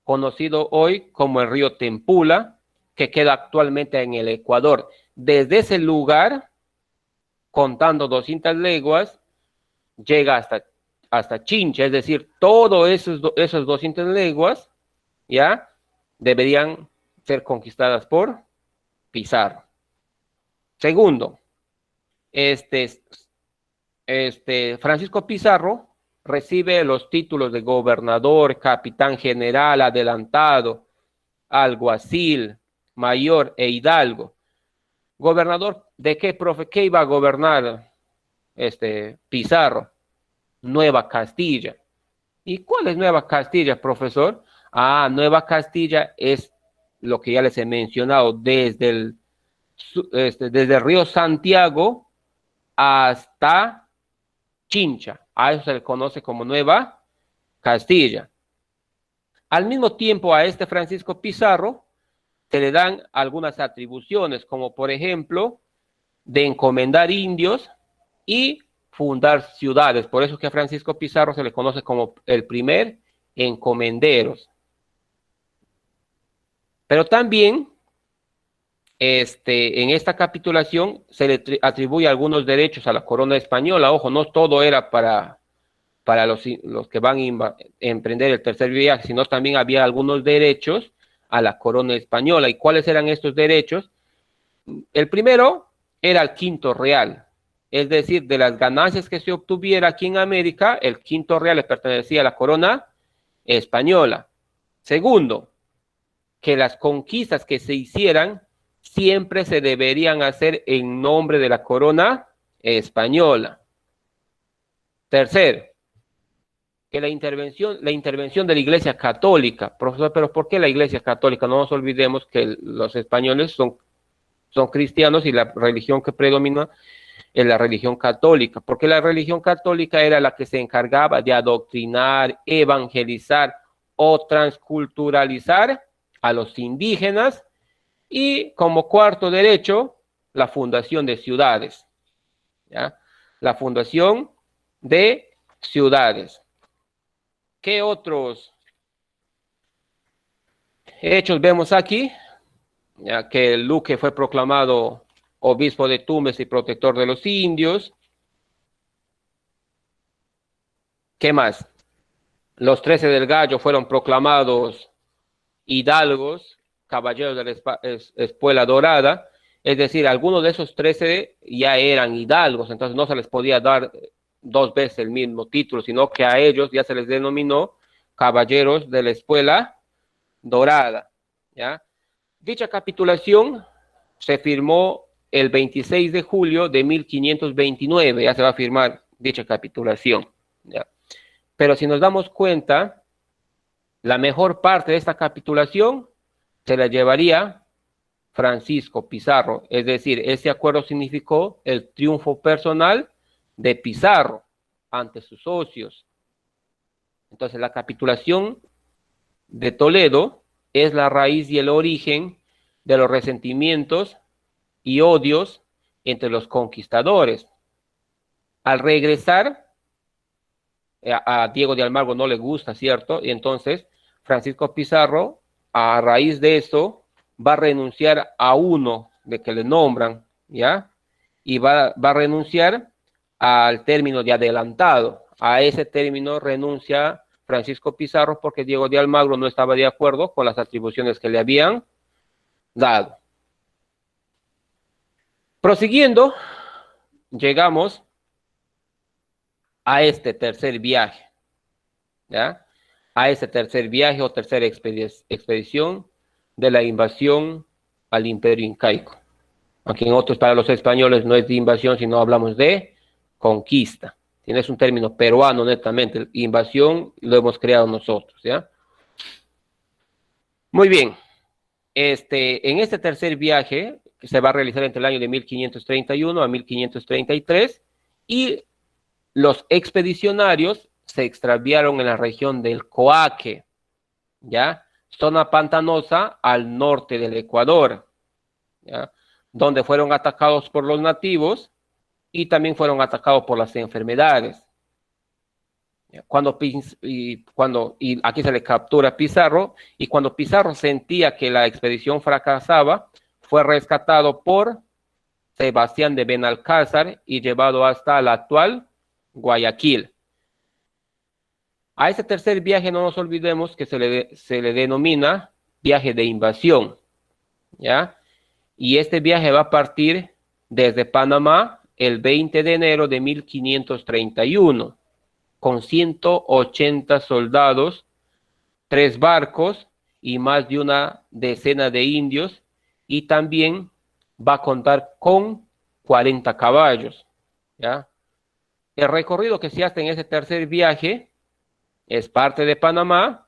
conocido hoy como el río Tempula, que queda actualmente en el Ecuador. Desde ese lugar, contando 200 leguas, llega hasta Chincha, es decir, todos esos 200 leguas, ¿ya? Deberían ser conquistadas por Pizarro. Segundo, Francisco Pizarro recibe los títulos de gobernador, capitán general, adelantado, alguacil, mayor e hidalgo. ¿Gobernador de qué, profe? ¿Qué iba a gobernar Pizarro? Nueva Castilla. ¿Y cuál es Nueva Castilla, profesor? Nueva Castilla es lo que ya les he mencionado, desde el río Santiago hasta Chincha. A eso se le conoce como Nueva Castilla. Al mismo tiempo, a Francisco Pizarro se le dan algunas atribuciones, como por ejemplo, de encomendar indios y fundar ciudades. Por eso que a Francisco Pizarro se le conoce como el primer encomenderos. Pero también en esta capitulación se le atribuye algunos derechos a la corona española. Ojo, no todo era para los que van a emprender el tercer viaje, sino también había algunos derechos a la corona española. ¿Y cuáles eran estos derechos? El primero era el quinto real, es decir, de las ganancias que se obtuviera aquí en América, el quinto real le pertenecía a la corona española. Segundo, que las conquistas que se hicieran siempre se deberían hacer en nombre de la corona española. Tercero, que la intervención de la Iglesia Católica. Profesor, pero ¿por qué la Iglesia Católica? No nos olvidemos que los españoles son cristianos y la religión que predomina es la religión católica, porque la religión católica era la que se encargaba de adoctrinar, evangelizar o transculturalizar a los indígenas, y como cuarto derecho, la fundación de ciudades, ¿ya? La fundación de ciudades. ¿Qué otros hechos vemos aquí? Ya que Luque fue proclamado obispo de Tumbes y protector de los indios. ¿Qué más? Los 13 del Gallo fueron proclamados hidalgos, caballeros de la espuela dorada, es decir, algunos de esos 13 ya eran hidalgos, entonces no se les podía dar dos veces el mismo título, sino que a ellos ya se les denominó caballeros de la espuela dorada, ¿ya? Dicha capitulación se firmó el 26 de julio de 1529, ya se va a firmar dicha capitulación, ¿ya? Pero si nos damos cuenta, la mejor parte de esta capitulación se la llevaría Francisco Pizarro, es decir, ese acuerdo significó el triunfo personal de Pizarro ante sus socios. Entonces, la capitulación de Toledo es la raíz y el origen de los resentimientos y odios entre los conquistadores. Al regresar, a Diego de Almagro no le gusta, ¿cierto? Y entonces Francisco Pizarro, a raíz de eso, va a renunciar a uno de que le nombran, ¿ya? Y va a renunciar al término de adelantado. A ese término renuncia Francisco Pizarro porque Diego de Almagro no estaba de acuerdo con las atribuciones que le habían dado. Prosiguiendo, llegamos a este tercer viaje, ¿ya? A ese tercer viaje o tercera expedición de la invasión al Imperio Incaico. Aquí en otros, para los españoles, no es de invasión, sino hablamos de conquista. Tienes un término peruano netamente, invasión lo hemos creado nosotros, ¿ya? Muy bien. En este tercer viaje, que se va a realizar entre el año de 1531 a 1533, y los expedicionarios se extraviaron en la región del Coaque, ¿ya? Zona pantanosa al norte del Ecuador, ¿ya? Donde fueron atacados por los nativos y también fueron atacados por las enfermedades. Y aquí se le captura a Pizarro, y cuando Pizarro sentía que la expedición fracasaba, fue rescatado por Sebastián de Benalcázar y llevado hasta la actual Guayaquil. A este tercer viaje no nos olvidemos que se le denomina viaje de invasión, ¿ya? Y este viaje va a partir desde Panamá el 20 de enero de 1531, con 180 soldados, 3 barcos y más de una decena de indios, y también va a contar con 40 caballos, ¿ya? El recorrido que se hace en ese tercer viaje es parte de Panamá,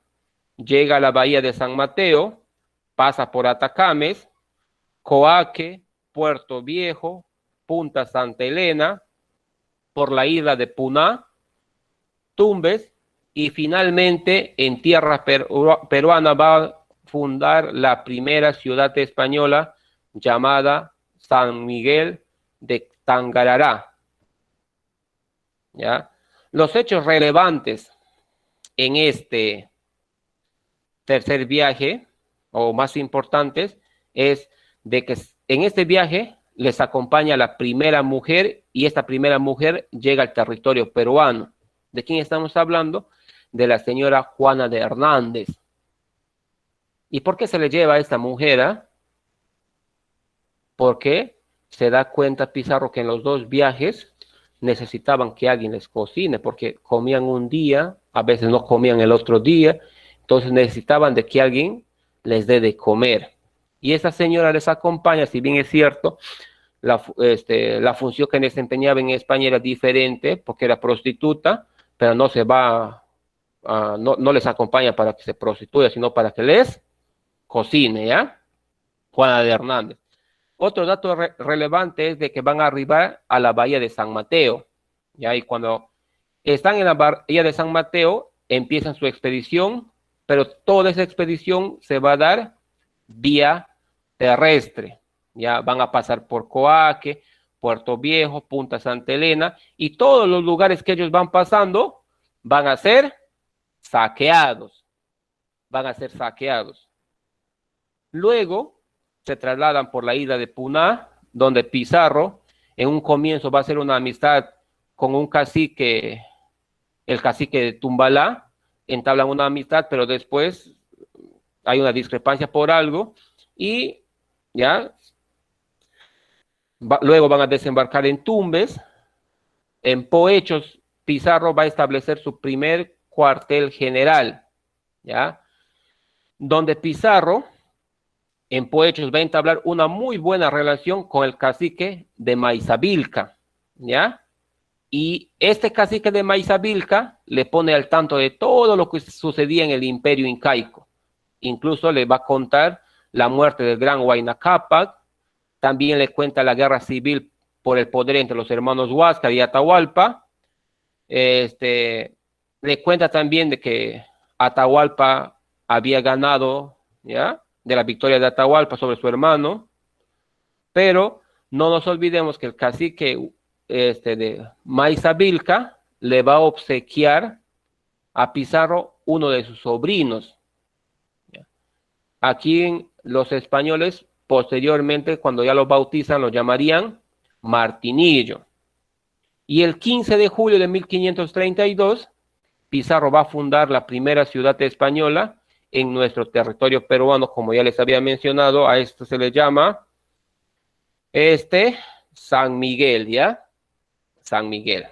llega a la bahía de San Mateo, pasa por Atacames, Coaque, Puerto Viejo, Punta Santa Elena, por la isla de Puná, Tumbes, y finalmente en tierra peruana va a fundar la primera ciudad española llamada San Miguel de Tangarará. ¿Ya? Los hechos relevantes en este tercer viaje, o más importantes, es de que en este viaje les acompaña la primera mujer, y esta primera mujer llega al territorio peruano. ¿De quién estamos hablando? De la señora Juana de Hernández. ¿Y por qué se le lleva a esta mujer? Porque se da cuenta Pizarro que en los dos viajes necesitaban que alguien les cocine, porque comían un día, a veces no comían el otro día, entonces necesitaban de que alguien les dé de comer. Y esa señora les acompaña, si bien es cierto, la función que desempeñaba en España era diferente, porque era prostituta, pero no se va, no les acompaña para que se prostituya, sino para que les cocine, ¿ya? Juana de Hernández. Otro dato relevante es de que van a arribar a la bahía de San Mateo, ¿ya? Y cuando están en la bahía de San Mateo, empiezan su expedición, pero toda esa expedición se va a dar vía terrestre, ya van a pasar por Coaque, Puerto Viejo, Punta Santa Elena, y todos los lugares que ellos van pasando van a ser saqueados, Luego se trasladan por la isla de Puná, donde Pizarro en un comienzo va a hacer una amistad con un cacique, el cacique de Tumbalá, entablan una amistad, pero después hay una discrepancia por algo, y ya luego van a desembarcar en Tumbes. En Poechos, Pizarro va a establecer su primer cuartel general, ¿ya? Donde Pizarro en Poechos va a entablar una muy buena relación con el cacique de Maizabilca, ¿ya? Y este cacique de Maizabilca le pone al tanto de todo lo que sucedía en el imperio incaico. Incluso le va a contar la muerte del gran Huayna Cápac, también le cuenta la guerra civil por el poder entre los hermanos Huáscar y Atahualpa. Le cuenta también de que Atahualpa había ganado, ¿ya?, de la victoria de Atahualpa sobre su hermano, pero no nos olvidemos que el cacique de Maizabilca le va a obsequiar a Pizarro uno de sus sobrinos. Aquí los españoles, posteriormente, cuando ya lo bautizan, lo llamarían Martinillo. Y el 15 de julio de 1532, Pizarro va a fundar la primera ciudad española en nuestro territorio peruano, como ya les había mencionado. A esto se le llama San Miguel, ¿ya? San Miguel.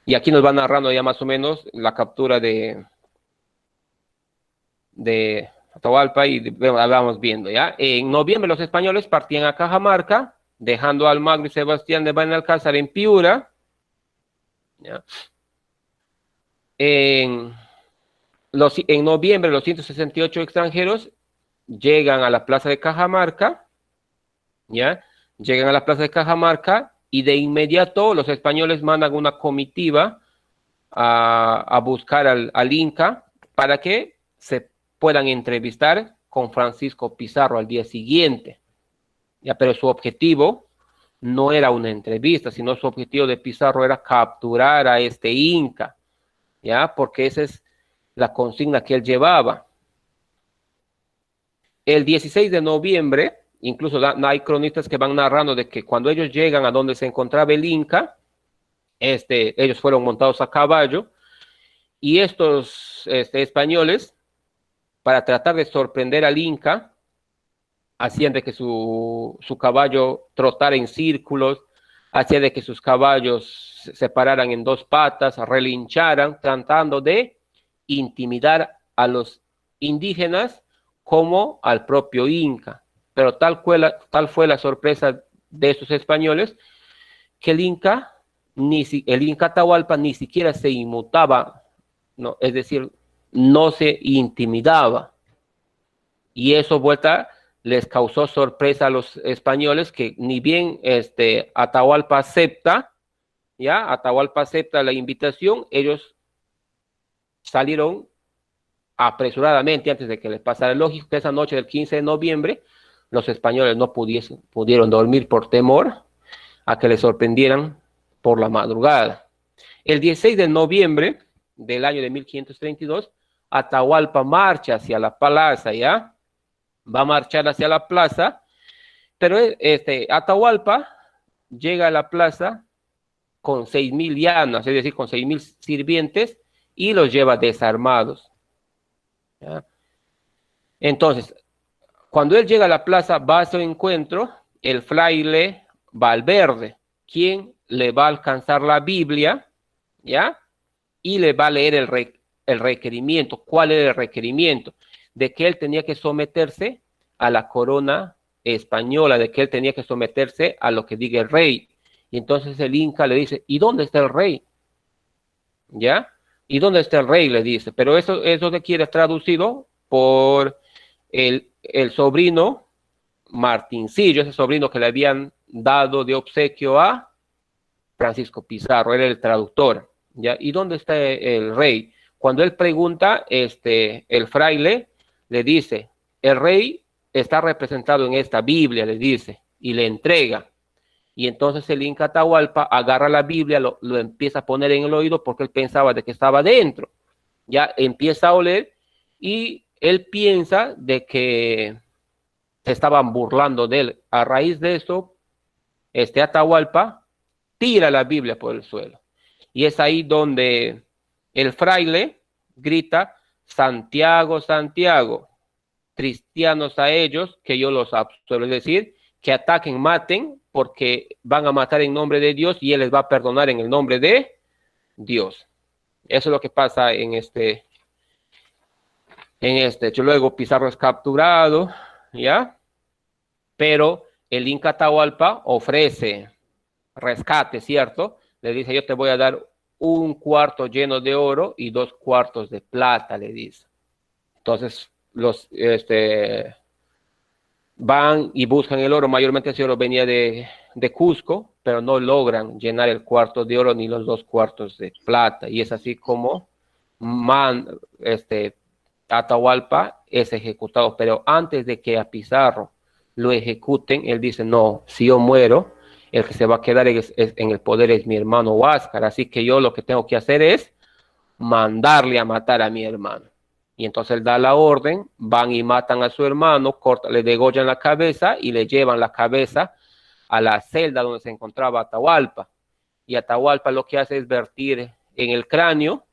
Y aquí nos va narrando ya más o menos la captura de Atahualpa, y vamos viendo, ¿ya? En noviembre los españoles partían a Cajamarca, dejando a Almagro y Sebastián de Benalcázar en Piura, ¿ya? En noviembre los 168 extranjeros llegan a la plaza de Cajamarca, ¿ya? Llegan a la plaza de Cajamarca, y de inmediato los españoles mandan una comitiva a buscar al Inca para que se puedan entrevistar con Francisco Pizarro al día siguiente, ¿ya? Pero su objetivo no era una entrevista, sino su objetivo de Pizarro era capturar a este Inca, ¿ya? Porque esa es la consigna que él llevaba. El 16 de noviembre, incluso hay cronistas que van narrando de que cuando ellos llegan a donde se encontraba el Inca, ellos fueron montados a caballo, y estos españoles, para tratar de sorprender al Inca, hacían de que su caballo trotara en círculos, hacían de que sus caballos se pararan en dos patas, relincharan, tratando de intimidar a los indígenas como al propio Inca. Pero tal fue la sorpresa de estos españoles, que el Inca Atahualpa ni siquiera se inmutaba, ¿no? Es decir, no se intimidaba. Y eso les causó sorpresa a los españoles, que ni bien Atahualpa acepta la invitación, ellos salieron apresuradamente antes de que les pasara. Lógico que esa noche del 15 de noviembre los españoles no pudieron dormir por temor a que les sorprendieran por la madrugada. El 16 de noviembre del año de 1532, Atahualpa marcha hacia la plaza, ¿ya? Va a marchar hacia la plaza, pero Atahualpa llega a la plaza con 6,000 llanas, es decir, con 6,000 sirvientes, y los lleva desarmados, ¿ya? Entonces, cuando él llega a la plaza, va a su encuentro el fraile Valverde, quien le va a alcanzar la Biblia, ¿ya? Y le va a leer el requerimiento. ¿Cuál era el requerimiento? De que él tenía que someterse a la corona española, de que él tenía que someterse a lo que diga el rey. Y entonces el Inca le dice, ¿y dónde está el rey? ¿Ya? ¿Y dónde está el rey? Le dice. Pero eso se quiere traducido por el sobrino Martincillo, ese sobrino que le habían dado de obsequio a Francisco Pizarro, era el traductor, ¿ya? ¿Y dónde está el rey? Cuando él pregunta, el fraile le dice, el rey está representado en esta Biblia, le dice, y le entrega. Y entonces el Inca Atahualpa agarra la Biblia, lo empieza a poner en el oído porque él pensaba de que estaba dentro. Ya empieza a oler y él piensa de que se estaban burlando de él. A raíz de eso, Atahualpa tira la Biblia por el suelo. Y es ahí donde el fraile grita, Santiago, Santiago, cristianos a ellos, que yo los absuelvo. Es decir, que ataquen, maten, porque van a matar en nombre de Dios y Él les va a perdonar en el nombre de Dios. Eso es lo que pasa en este hecho. Luego Pizarro es capturado, ¿ya? Pero el Inca Atahualpa ofrece rescate, ¿cierto? Le dice, yo te voy a dar 1/4 lleno de oro y 2/4 de plata, le dice. Entonces, los van y buscan el oro, mayormente ese oro venía de Cusco, pero no logran llenar el 1/4 de oro ni los 2/4 de plata, y es así como Atahualpa es ejecutado. Pero antes de que a Pizarro lo ejecuten, él dice, no, si yo muero, el que se va a quedar en el poder es mi hermano Huáscar, así que yo lo que tengo que hacer es mandarle a matar a mi hermano. Y entonces él da la orden, van y matan a su hermano, le degollan la cabeza y le llevan la cabeza a la celda donde se encontraba Atahualpa. Y Atahualpa lo que hace es vertir en el cráneo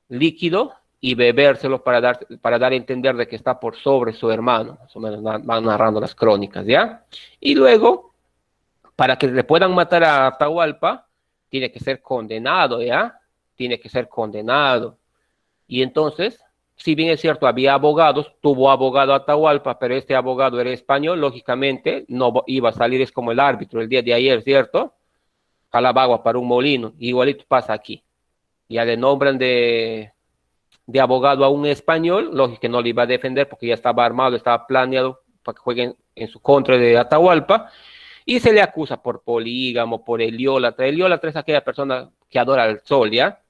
líquido y bebérselo para dar a entender de que está por sobre su hermano. Más o menos van narrando las crónicas, ¿ya? Y luego, para que le puedan matar a Atahualpa, tiene que ser condenado, ¿ya? Tiene que ser condenado. Y entonces, si bien es cierto, había abogados, tuvo abogado Atahualpa, pero este abogado era español, lógicamente no iba a salir, es como el árbitro el día de ayer, ¿cierto? Jalaba agua para un molino, igualito pasa aquí. Ya le nombran de abogado a un español, lógico que no le iba a defender porque ya estaba armado, estaba planeado para que jueguen en su contra de Atahualpa, y se le acusa por polígamo, por heliólatra. Heliólatra es aquella persona que adora al sol, ¿ya?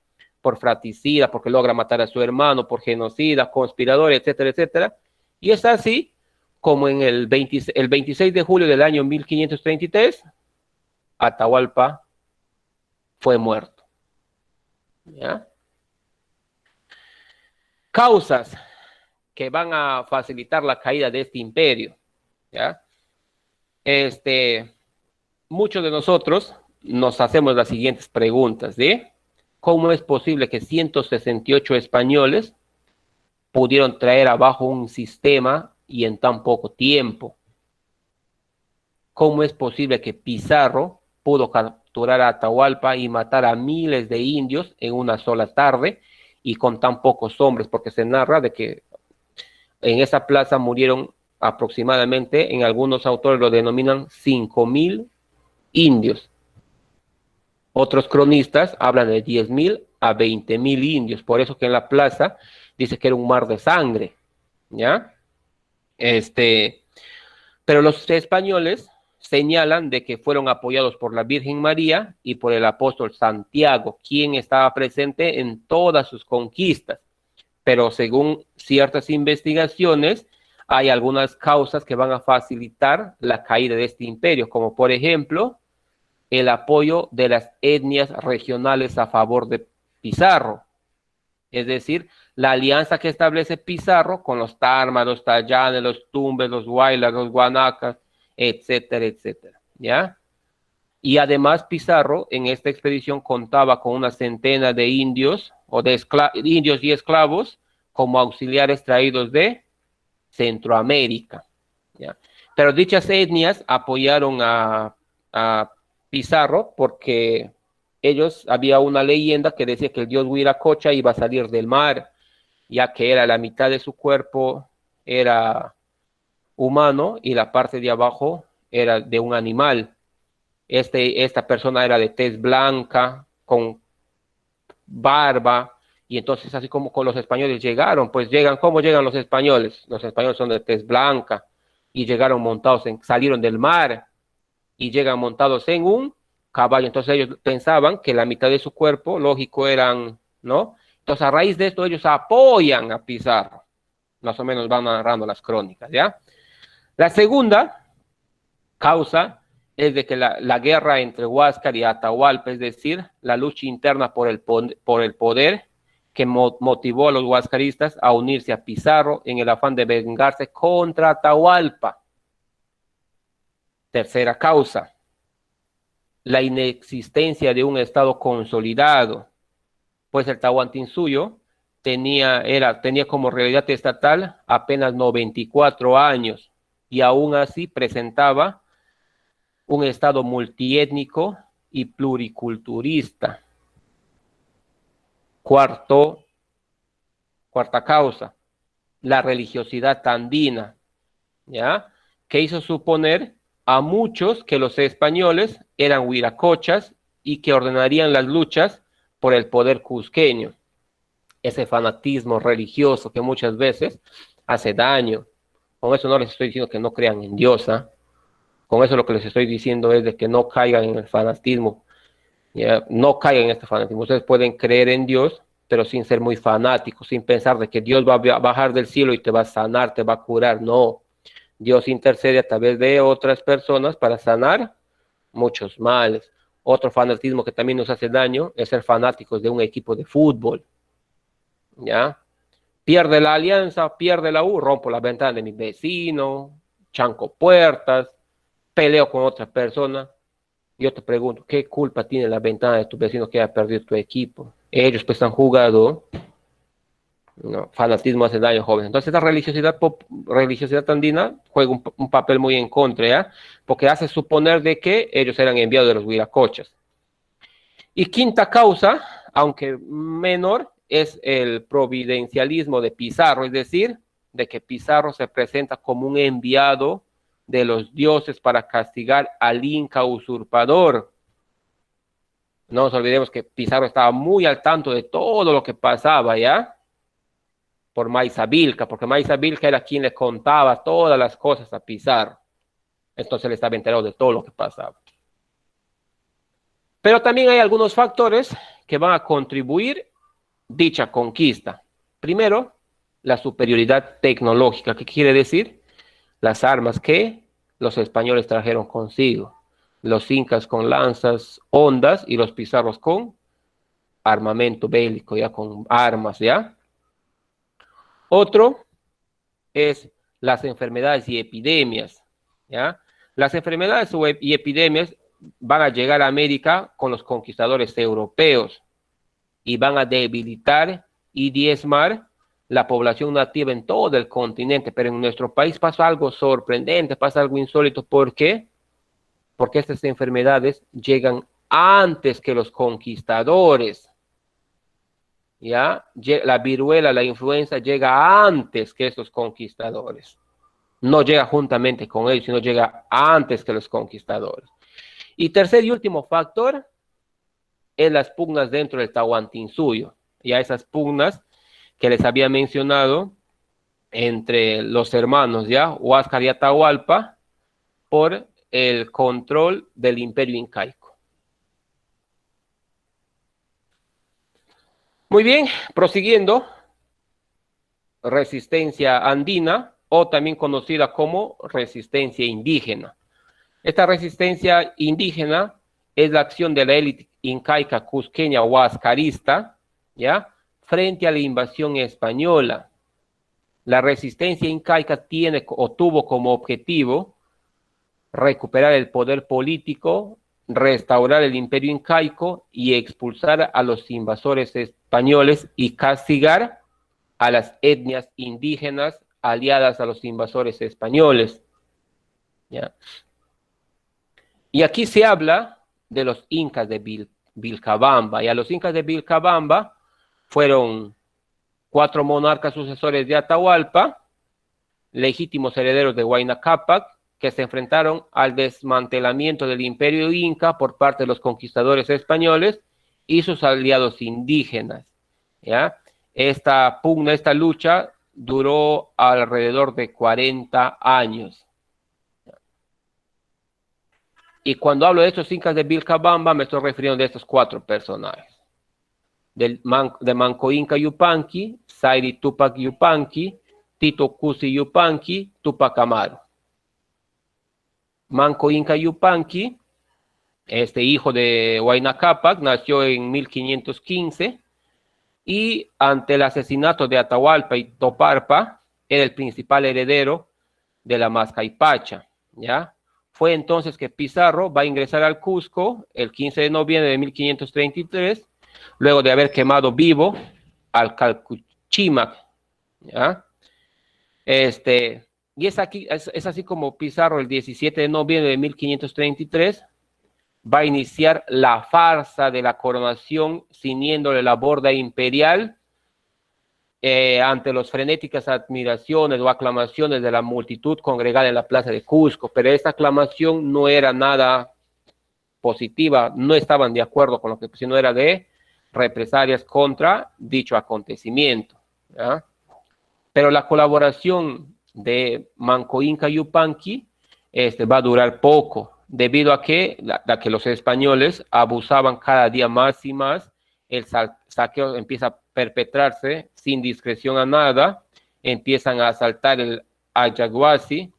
Por fratricida, porque logra matar a su hermano, por genocida, conspirador, etcétera, etcétera. Y es así como en el 26 de julio del año 1533, Atahualpa fue muerto, ¿ya? Causas que van a facilitar la caída de este imperio, ¿ya? Muchos de nosotros nos hacemos las siguientes preguntas, ¿de cómo es posible que 168 españoles pudieron traer abajo un sistema y en tan poco tiempo? ¿Cómo es posible que Pizarro pudo capturar a Atahualpa y matar a miles de indios en una sola tarde y con tan pocos hombres? Porque se narra de que en esa plaza murieron aproximadamente, en algunos autores lo denominan 5,000 indios. Otros cronistas hablan de 10,000 a 20,000 indios, por eso que en la plaza dice que era un mar de sangre, ¿ya? Pero los españoles señalan de que fueron apoyados por la Virgen María y por el apóstol Santiago, quien estaba presente en todas sus conquistas. Pero según ciertas investigaciones, hay algunas causas que van a facilitar la caída de este imperio, como por ejemplo el apoyo de las etnias regionales a favor de Pizarro. Es decir, la alianza que establece Pizarro con los Tarmas, los Tayanes, los Tumbes, los Huaylas, los Guanacas, etcétera, etcétera, ¿ya? Y además Pizarro en esta expedición contaba con una centena de indios o de indios y esclavos como auxiliares traídos de Centroamérica, ¿ya? Pero dichas etnias apoyaron a Pizarro porque había una leyenda que decía que el dios Huiracocha iba a salir del mar, ya que era la mitad de su cuerpo era humano y la parte de abajo era de un animal. Esta persona era de tez blanca, con barba, y entonces así como con los españoles llegaron, pues ¿cómo llegan los españoles? Los españoles son de tez blanca y llegaron salieron del mar y llegan montados en un caballo. Entonces ellos pensaban que la mitad de su cuerpo, lógico, eran, ¿no? Entonces a raíz de esto ellos apoyan a Pizarro. Más o menos van narrando las crónicas, ¿ya? La segunda causa es de que la guerra entre Huáscar y Atahualpa, es decir, la lucha interna por el poder que motivó a los huáscaristas a unirse a Pizarro en el afán de vengarse contra Atahualpa. Tercera causa, la inexistencia de un Estado consolidado, pues el Tahuantinsuyo tenía como realidad estatal apenas 94 años y aún así presentaba un Estado multiétnico y pluriculturista. Cuarta causa, la religiosidad andina, ¿ya? Que hizo suponer a muchos que los españoles eran huiracochas y que ordenarían las luchas por el poder cusqueño. Ese fanatismo religioso que muchas veces hace daño. Con eso no les estoy diciendo que no crean en Dios, ¿eh? Con eso lo que les estoy diciendo es de que no caigan en el fanatismo, ¿ya? No caigan en este fanatismo. Ustedes pueden creer en Dios, pero sin ser muy fanáticos, sin pensar de que Dios va a bajar del cielo y te va a sanar, te va a curar. No, Dios intercede a través de otras personas para sanar muchos males. Otro fanatismo que también nos hace daño es ser fanáticos de un equipo de fútbol, ¿ya? Pierde la alianza, pierde la U, rompo la ventana de mi vecino, chanco puertas, peleo con otra persona. Yo te pregunto, ¿qué culpa tiene la ventana de tu vecino que haya perdido tu equipo? Ellos pues han jugado, ¿no? Fanatismo hace daño, jóvenes. Entonces esta religiosidad andina juega un papel muy en contra, ¿ya? Porque hace suponer de que ellos eran enviados de los huiracochas. Y quinta causa, aunque menor, es el providencialismo de Pizarro, es decir, de que Pizarro se presenta como un enviado de los dioses para castigar al Inca usurpador. No nos olvidemos que Pizarro estaba muy al tanto de todo lo que pasaba, ¿ya? Por Maizabilca, porque Maizabilca era quien le contaba todas las cosas a Pizarro. Entonces él estaba enterado de todo lo que pasaba. Pero también hay algunos factores que van a contribuir dicha conquista. Primero, la superioridad tecnológica. ¿Qué quiere decir? Las armas que los españoles trajeron consigo. Los incas con lanzas hondas y los pizarros con armamento bélico, ya con armas, ¿ya? Otro es las enfermedades y epidemias, ¿ya? Las enfermedades y epidemias van a llegar a América con los conquistadores europeos y van a debilitar y diezmar la población nativa en todo el continente, pero en nuestro país pasa algo sorprendente, pasa algo insólito. ¿Por qué? Porque estas enfermedades llegan antes que los conquistadores, ¿ya? La viruela, la influenza llega antes que estos conquistadores. No llega juntamente con ellos, sino llega antes que los conquistadores. Y tercer y último factor es las pugnas dentro del Tahuantinsuyo. Ya esas pugnas que les había mencionado entre los hermanos, ¿ya? Huáscar y Atahualpa, por el control del imperio incaico. Muy bien, prosiguiendo, resistencia andina, o también conocida como resistencia indígena. Esta resistencia indígena es la acción de la élite incaica cusqueña o huascarista, ¿ya?, frente a la invasión española. La resistencia incaica tiene o tuvo como objetivo recuperar el poder político, restaurar el imperio incaico y expulsar a los invasores españoles y castigar a las etnias indígenas aliadas a los invasores españoles, ¿ya? Y aquí se habla de los incas de Vilcabamba, y a los incas de Vilcabamba fueron 4 monarcas sucesores de Atahualpa, legítimos herederos de Huayna Cápac, que se enfrentaron al desmantelamiento del imperio inca por parte de los conquistadores españoles y sus aliados indígenas, ¿ya? Esta pugna, esta lucha duró alrededor de 40 años. Y cuando hablo de estos incas de Vilcabamba, me estoy refiriendo a estos 4 personajes. De Manco Inca Yupanqui, Zairi Tupac Yupanqui, Tito Cusi Yupanqui, Tupac Amaru. Manco Inca Yupanqui, hijo de Huayna Cápac, nació en 1515 y ante el asesinato de Atahualpa y Toparpa, era el principal heredero de la Mascaipacha, ¿ya? Fue entonces que Pizarro va a ingresar al Cusco el 15 de noviembre de 1533, luego de haber quemado vivo al Calcuchimac, ¿ya? Y es así como Pizarro el 17 de noviembre de 1533 va a iniciar la farsa de la coronación ciñéndole la borda imperial ante las frenéticas admiraciones o aclamaciones de la multitud congregada en la plaza de Cusco, pero esta aclamación no era nada positiva, no estaban de acuerdo con lo que, sino era de represalias contra dicho acontecimiento, ¿ya? Pero la colaboración de Manco Inca Yupanqui va a durar poco, debido a que los españoles abusaban cada día más y más, el saqueo empieza a perpetrarse sin discreción a nada, empiezan a asaltar el Ayaguasi,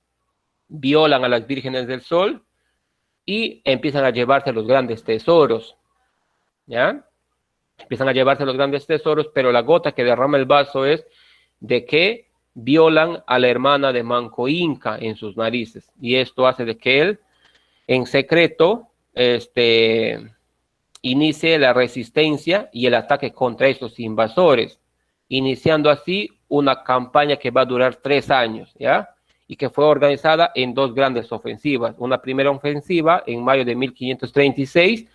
violan a las vírgenes del sol y empiezan a llevarse los grandes tesoros, ¿ya? Empiezan a llevarse los grandes tesoros, pero la gota que derrama el vaso es de que violan a la hermana de Manco Inca en sus narices, y esto hace de que él, en secreto, inicie la resistencia y el ataque contra estos invasores, iniciando así una campaña que va a durar 3 años, ¿ya? Y que fue organizada en 2 grandes ofensivas. Una primera ofensiva en mayo de 1536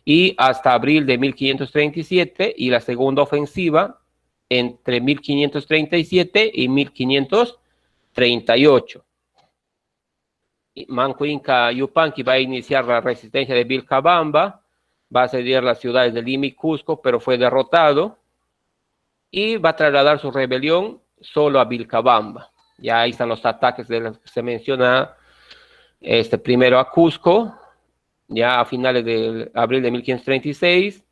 y hasta abril de 1537, y la segunda ofensiva entre 1537 y 1538. Manco Inca Yupanqui va a iniciar la resistencia de Vilcabamba, va a asediar las ciudades de Lima y Cusco, pero fue derrotado, y va a trasladar su rebelión solo a Vilcabamba. Ya ahí están los ataques de los que se menciona, primero a Cusco, ya a finales de abril de 1536,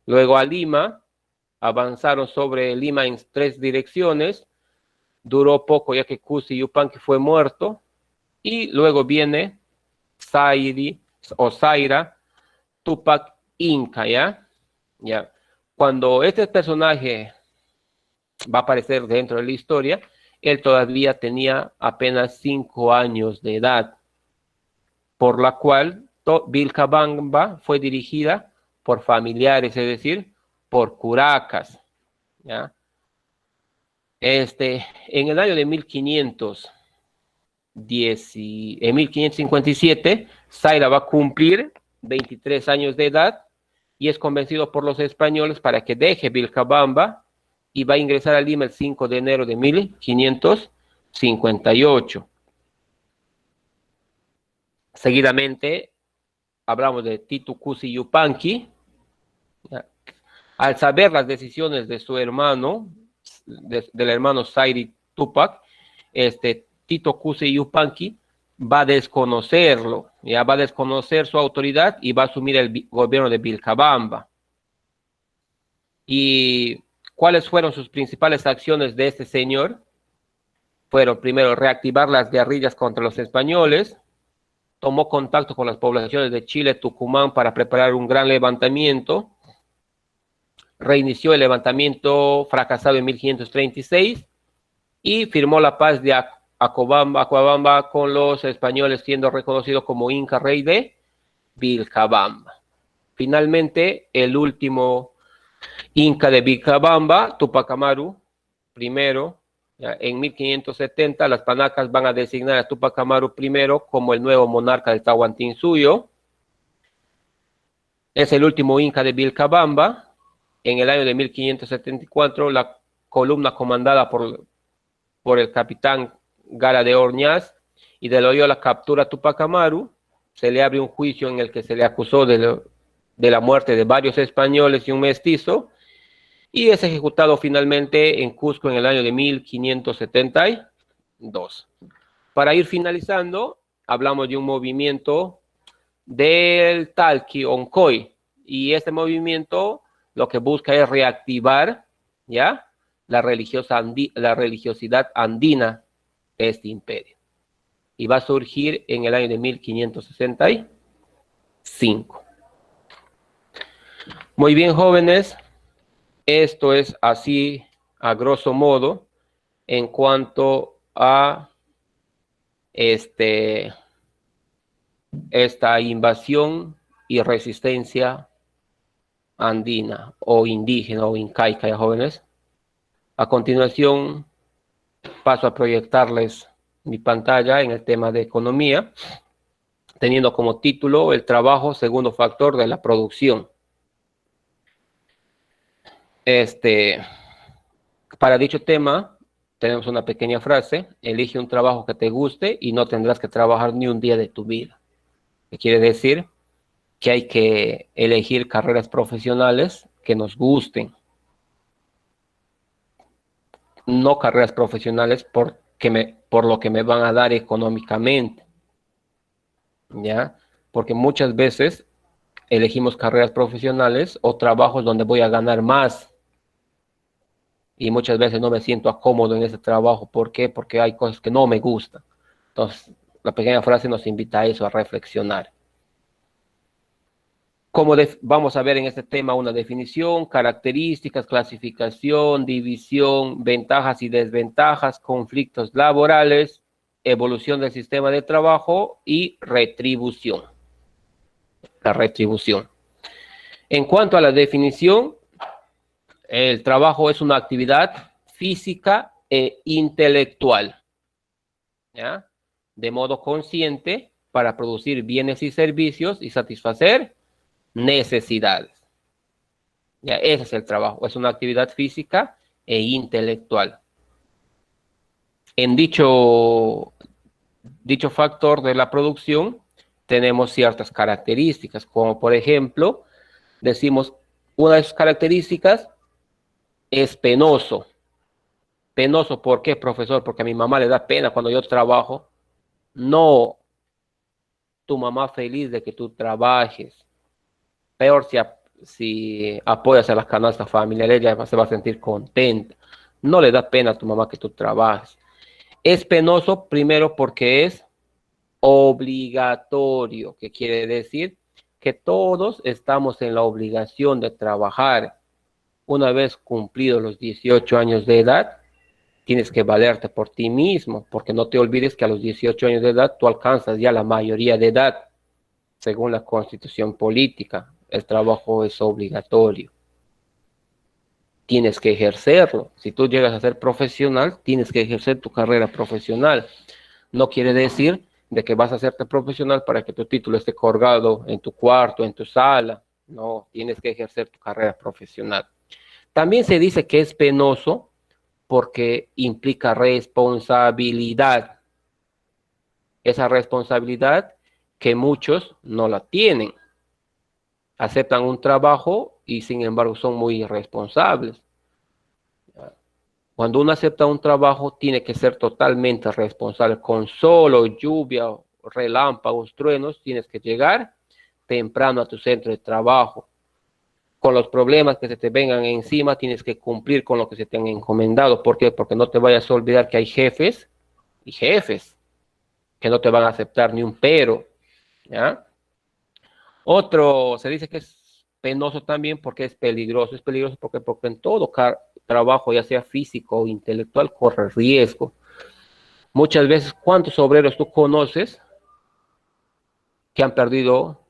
luego a Lima, avanzaron sobre Lima en 3 direcciones, duró poco ya que Cusi Yupanqui fue muerto, y luego viene Zaira Tupac Inca, ¿ya? Cuando este personaje va a aparecer dentro de la historia, él todavía tenía apenas 5 años de edad, por la cual Vilcabamba fue dirigida por familiares, es decir, por curacas, ¿ya? En el año de 1557, Zaira va a cumplir 23 años de edad y es convencido por los españoles para que deje Vilcabamba, y va a ingresar a Lima el 5 de enero de 1558. Seguidamente hablamos de Tito Cusi Yupanqui. Al saber las decisiones de su hermano, del hermano Zairi Tupac, Tito Cusi Yupanqui va a desconocerlo, ya va a desconocer su autoridad y va a asumir el gobierno de Vilcabamba. ¿Y cuáles fueron sus principales acciones de este señor? fueron primero reactivar las guerrillas contra los españoles, tomó contacto con las poblaciones de Chile, Tucumán para preparar un gran levantamiento, reinició el levantamiento fracasado en 1536 y firmó la paz de Acobamba con los españoles, siendo reconocido como Inca Rey de Vilcabamba. Finalmente, el último Inca de Vilcabamba, Tupac Amaru, primero, en 1570, las panacas van a designar a Tupac Amaru I como el nuevo monarca del Tahuantinsuyo. Es el último Inca de Vilcabamba. En el año de 1574, la columna comandada por el capitán Gala de Orñaz y de Loyola captura a Tupac Amaru. Se le abre un juicio en el que se le acusó de la muerte de varios españoles y un mestizo, y es ejecutado finalmente en Cusco en el año de 1572. Para ir finalizando, hablamos de un movimiento del Talqui Oncoy, y este movimiento lo que busca es reactivar, ¿ya?, la religiosidad andina de este imperio. Y va a surgir en el año de 1565. Muy bien, jóvenes. Esto es así, a grosso modo, en cuanto a esta invasión y resistencia andina o indígena o incaica, ¿ya, jóvenes? A continuación, paso a proyectarles mi pantalla en el tema de economía, teniendo como título el trabajo, segundo factor de la producción. Para dicho tema, tenemos una pequeña frase: elige un trabajo que te guste y no tendrás que trabajar ni un día de tu vida. ¿Qué quiere decir? Que hay que elegir carreras profesionales que nos gusten, no carreras profesionales por lo que me van a dar económicamente, ¿ya? Porque muchas veces elegimos carreras profesionales o trabajos donde voy a ganar más, y muchas veces no me siento cómodo en ese trabajo. ¿Por qué? Porque hay cosas que no me gustan. Entonces, la pequeña frase nos invita a eso, a reflexionar. Vamos a ver en este tema una definición, características, clasificación, división, ventajas y desventajas, conflictos laborales, evolución del sistema de trabajo y retribución. La retribución. En cuanto a la definición, el trabajo es una actividad física e intelectual, ¿ya?, de modo consciente para producir bienes y servicios y satisfacer necesidades. Ya, ese es el trabajo, es una actividad física e intelectual. En dicho factor de la producción tenemos ciertas características, como por ejemplo, decimos, una de sus características es penoso. Penoso, ¿por qué, profesor? Porque a mi mamá le da pena cuando yo trabajo. No, tu mamá feliz de que tú trabajes. Peor si apoyas a las canastas familiares, ella se va a sentir contenta. No le da pena a tu mamá que tú trabajes. Es penoso primero porque es obligatorio, que quiere decir que todos estamos en la obligación de trabajar. Una vez cumplidos los 18 años de edad, tienes que valerte por ti mismo, porque no te olvides que a los 18 años de edad tú alcanzas ya la mayoría de edad, según la Constitución política. El trabajo es obligatorio. Tienes que ejercerlo. Si tú llegas a ser profesional, tienes que ejercer tu carrera profesional. No quiere decir de que vas a hacerte profesional para que tu título esté colgado en tu cuarto, en tu sala. No, tienes que ejercer tu carrera profesional. También se dice que es penoso porque implica responsabilidad. Esa responsabilidad que muchos no la tienen. Aceptan un trabajo y sin embargo son muy irresponsables. Cuando uno acepta un trabajo, tiene que ser totalmente responsable. Con solo lluvia, relámpagos, truenos, tienes que llegar temprano a tu centro de trabajo. Con los problemas que se te vengan encima, tienes que cumplir con lo que se te han encomendado. ¿Por qué? Porque no te vayas a olvidar que hay jefes y jefes, que no te van a aceptar ni un pero, ¿ya? Otro, se dice que es penoso también porque es peligroso. Es peligroso porque en todo trabajo, ya sea físico o intelectual, corre riesgo. Muchas veces, ¿cuántos obreros tú conoces que han perdido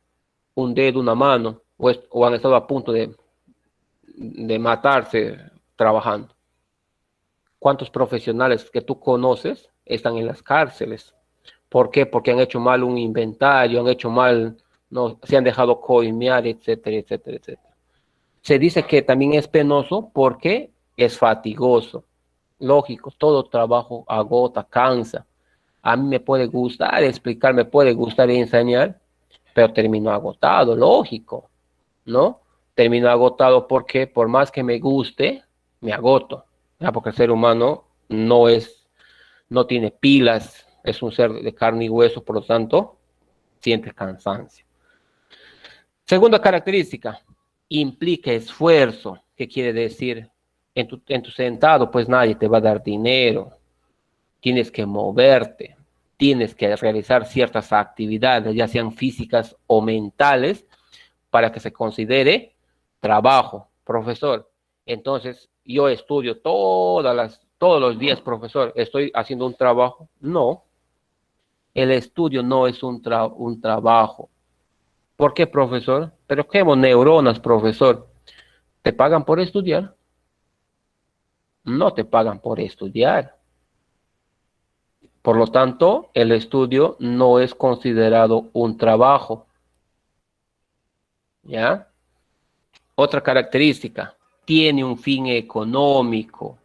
un dedo, una mano, o han estado a punto de matarse trabajando? ¿Cuántos profesionales que tú conoces están en las cárceles? ¿Por qué? Porque han hecho mal un inventario, han hecho mal, no, se han dejado coimear, etcétera, etcétera, etcétera. Se dice que también es penoso porque es fatigoso. Lógico, todo trabajo agota, cansa. A mí me puede gustar explicar, me puede gustar enseñar, pero termino agotado, lógico, ¿no? Termino agotado porque por más que me guste, me agoto, ¿ya? Porque el ser humano no tiene pilas, es un ser de carne y hueso, por lo tanto, siente cansancio. Segunda característica, implica esfuerzo. ¿Qué quiere decir? En tu sentado, pues nadie te va a dar dinero. Tienes que moverte, tienes que realizar ciertas actividades, ya sean físicas o mentales, para que se considere trabajo. Profesor, entonces yo estudio todos los días, profesor, ¿estoy haciendo un trabajo? No, el estudio no es un trabajo. ¿Por qué, profesor? Pero quemo neuronas, profesor. ¿Te pagan por estudiar? No te pagan por estudiar. Por lo tanto, el estudio no es considerado un trabajo, ¿ya? Otra característica, tiene un fin económico.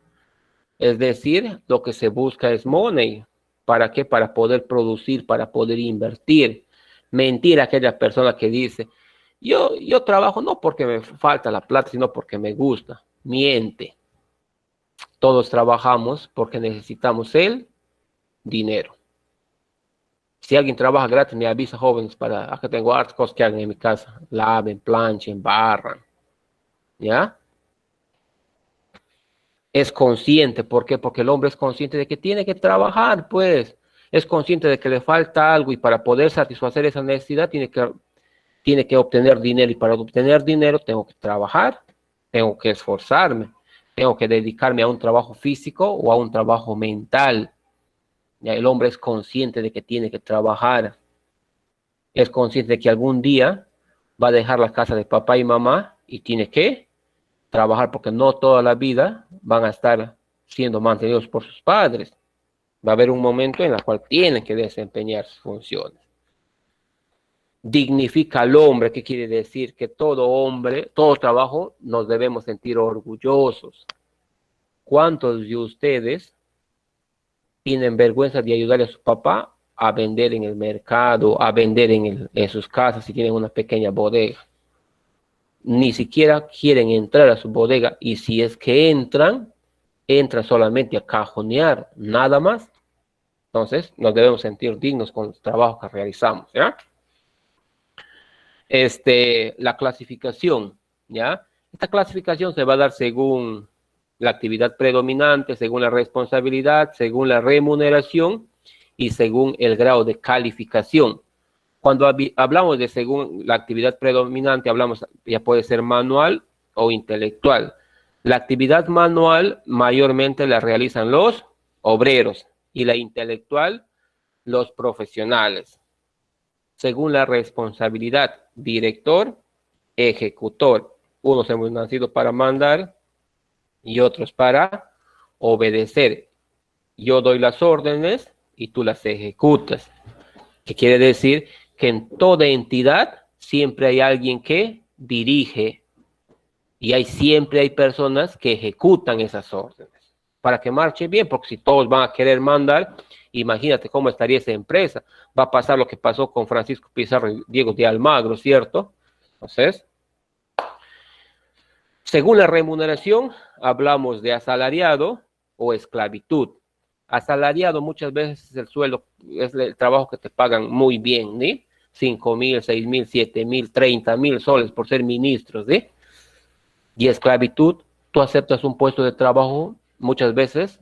Es decir, lo que se busca es money. ¿Para qué? Para poder producir, para poder invertir. Mentira aquella persona que dice, yo trabajo no porque me falta la plata, sino porque me gusta. Miente. Todos trabajamos porque necesitamos el dinero. Si alguien trabaja gratis, me avisa, jóvenes, para acá tengo hartas cosas que hagan en mi casa. Laven, planchen, barran. ¿Ya? Es consciente. ¿Por qué? Porque el hombre es consciente de que tiene que trabajar, pues. Es consciente de que le falta algo y para poder satisfacer esa necesidad tiene que obtener dinero. Y para obtener dinero tengo que trabajar, tengo que esforzarme, tengo que dedicarme a un trabajo físico o a un trabajo mental. Ya el hombre es consciente de que tiene que trabajar. Es consciente de que algún día va a dejar la casa de papá y mamá y tiene que trabajar porque no toda la vida van a estar siendo mantenidos por sus padres. Va a haber un momento en el cual tienen que desempeñar sus funciones. Dignifica al hombre, ¿qué quiere decir? Que todo hombre, todo trabajo, nos debemos sentir orgullosos. ¿Cuántos de ustedes tienen vergüenza de ayudarle a su papá a vender en el mercado, a vender en sus casas si tienen una pequeña bodega? Ni siquiera quieren entrar a su bodega y si es que entran solamente a cajonear, nada más. Entonces, nos debemos sentir dignos con los trabajos que realizamos, ¿ya? La clasificación, ¿ya? Esta clasificación se va a dar según la actividad predominante, según la responsabilidad, según la remuneración y según el grado de calificación. Cuando hablamos de según la actividad predominante, hablamos, ya puede ser manual o intelectual. La actividad manual mayormente la realizan los obreros y la intelectual los profesionales. Según la responsabilidad, director, ejecutor. Unos hemos nacido para mandar y otros para obedecer. Yo doy las órdenes y tú las ejecutas. ¿Qué quiere decir? Que en toda entidad siempre hay alguien que dirige y siempre hay personas que ejecutan esas órdenes para que marche bien, porque si todos van a querer mandar, imagínate cómo estaría esa empresa. Va a pasar lo que pasó con Francisco Pizarro y Diego de Almagro, ¿cierto? Entonces, según la remuneración, hablamos de asalariado o esclavitud. Asalariado muchas veces es el sueldo, es el trabajo que te pagan muy bien, ¿sí? 5.000, 6.000, 7.000, 30.000 soles por ser ministros, ¿sí? Y esclavitud, tú aceptas un puesto de trabajo muchas veces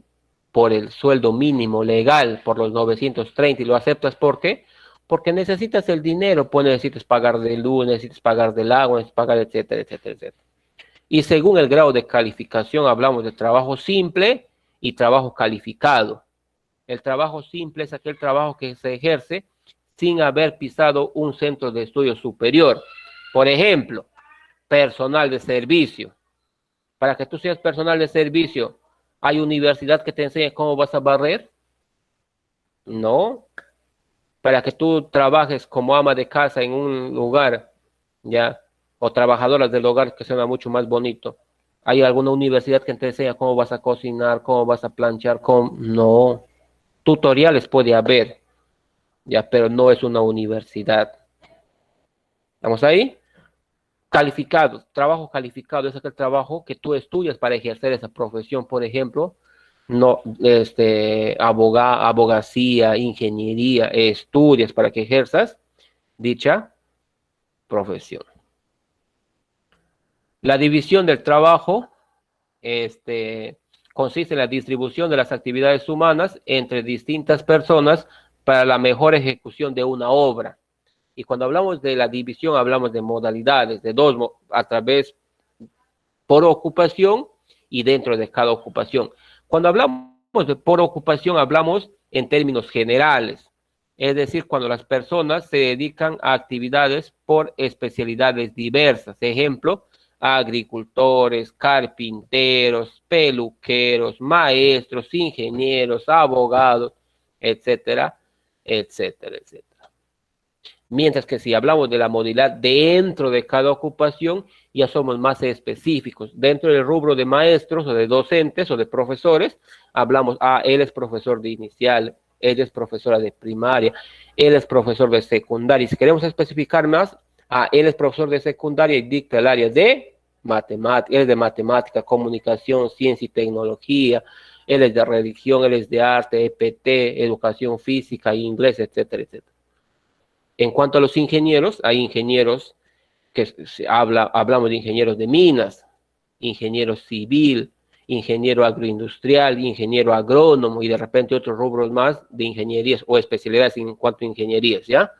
por el sueldo mínimo legal, por los 930, y lo aceptas, ¿por qué? Porque necesitas el dinero, pues necesitas pagar de luz, necesitas pagar del agua, necesitas pagar, etcétera, etcétera, etcétera. Y según el grado de calificación, hablamos de trabajo simple y trabajo calificado. El trabajo simple es aquel trabajo que se ejerce sin haber pisado un centro de estudio superior. Por ejemplo, personal de servicio. Para que tú seas personal de servicio, ¿hay universidad que te enseñe cómo vas a barrer? No. Para que tú trabajes como ama de casa en un lugar, ¿ya? O trabajadoras del hogar, que suena mucho más bonito. ¿Hay alguna universidad que te enseña cómo vas a cocinar, cómo vas a planchar? Cómo? No. Tutoriales puede haber, ya, pero no es una universidad. ¿Estamos ahí? Calificados, trabajo calificado es aquel trabajo que tú estudias para ejercer esa profesión, por ejemplo, no, abogacía, ingeniería, estudias para que ejerzas dicha profesión. La división del trabajo consiste en la distribución de las actividades humanas entre distintas personas para la mejor ejecución de una obra. Y cuando hablamos de la división, hablamos de modalidades, de dos, a través por ocupación y dentro de cada ocupación. Cuando hablamos de por ocupación, hablamos en términos generales, es decir, cuando las personas se dedican a actividades por especialidades diversas. Ejemplo, agricultores, carpinteros, peluqueros, maestros, ingenieros, abogados, etcétera, etcétera, etcétera. Mientras que si hablamos de la modalidad dentro de cada ocupación, ya somos más específicos. Dentro del rubro de maestros o de docentes o de profesores, hablamos, él es profesor de inicial, ella es profesora de primaria, él es profesor de secundaria. Y si queremos especificar más, él es profesor de secundaria y dicta el área de matemática, él es de matemática, comunicación, ciencia y tecnología, él es de religión, él es de arte, EPT, educación física, inglés, etcétera, etcétera. En cuanto a los ingenieros, hay ingenieros que hablamos de ingenieros de minas, ingeniero civil, ingeniero agroindustrial, ingeniero agrónomo y de repente otros rubros más de ingenierías o especialidades en cuanto a ingenierías, ¿ya?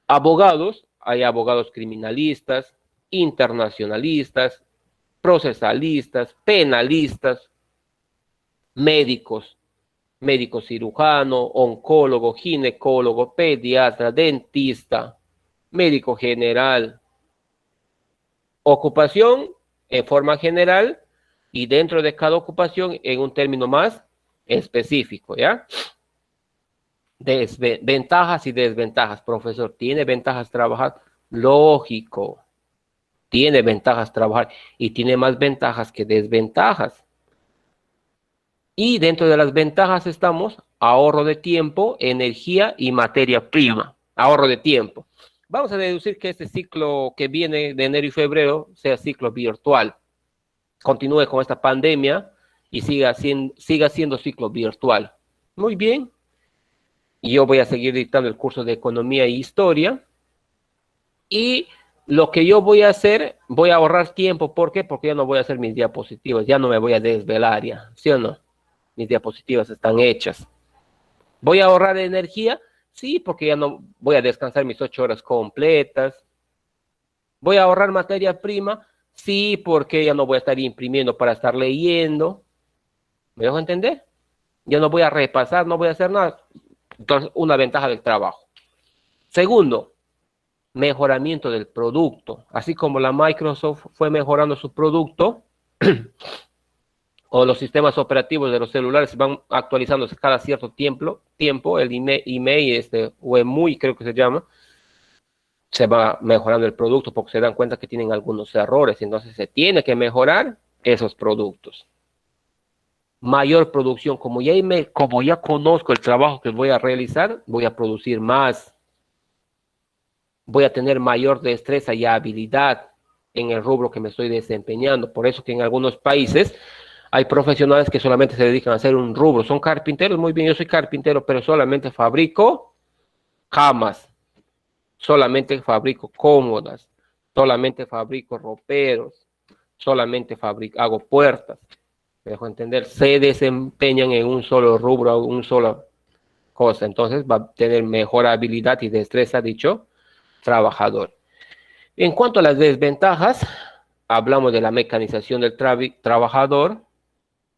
Abogados, hay abogados criminalistas, internacionalistas, procesalistas, penalistas, médicos, médico cirujano, oncólogo, ginecólogo, pediatra, dentista, médico general, ocupación en forma general y dentro de cada ocupación en un término más específico, ¿ya? Ventajas y desventajas, profesor. ¿Tiene ventajas trabajar? Lógico. Tiene ventajas trabajar y tiene más ventajas que desventajas. Y dentro de las ventajas estamos ahorro de tiempo, energía y materia prima. Ahorro de tiempo. Vamos a deducir que este ciclo que viene de enero y febrero sea ciclo virtual. Continúe con esta pandemia y siga siendo ciclo virtual. Muy bien. Y yo voy a seguir dictando el curso de economía e historia. Y lo que yo voy a hacer, voy a ahorrar tiempo. ¿Por qué? Porque ya no voy a hacer mis diapositivas. Ya no me voy a desvelar ya. ¿Sí o no? Mis diapositivas están hechas. ¿Voy a ahorrar energía? Sí, porque ya no voy a descansar mis 8 horas completas. ¿Voy a ahorrar materia prima? Sí, porque ya no voy a estar imprimiendo para estar leyendo. ¿Me dejo entender? Ya no voy a repasar, no voy a hacer nada. Entonces, una ventaja del trabajo. Segundo, mejoramiento del producto. Así como la Microsoft fue mejorando su producto, o los sistemas operativos de los celulares van actualizándose cada cierto tiempo el email, o EMUI creo que se llama, se va mejorando el producto porque se dan cuenta que tienen algunos errores, entonces se tiene que mejorar esos productos. Mayor producción, como ya conozco el trabajo que voy a realizar, voy a producir más, voy a tener mayor destreza y habilidad en el rubro que me estoy desempeñando. Por eso que en algunos países hay profesionales que solamente se dedican a hacer un rubro. Son carpinteros, muy bien, yo soy carpintero, pero solamente fabrico camas, solamente fabrico cómodas, solamente fabrico roperos, solamente hago puertas. me dejo entender, se desempeñan en un solo rubro, un solo cosa. Entonces va a tener mejor habilidad y destreza dicho trabajador. En cuanto a las desventajas, hablamos de la mecanización del trabajador.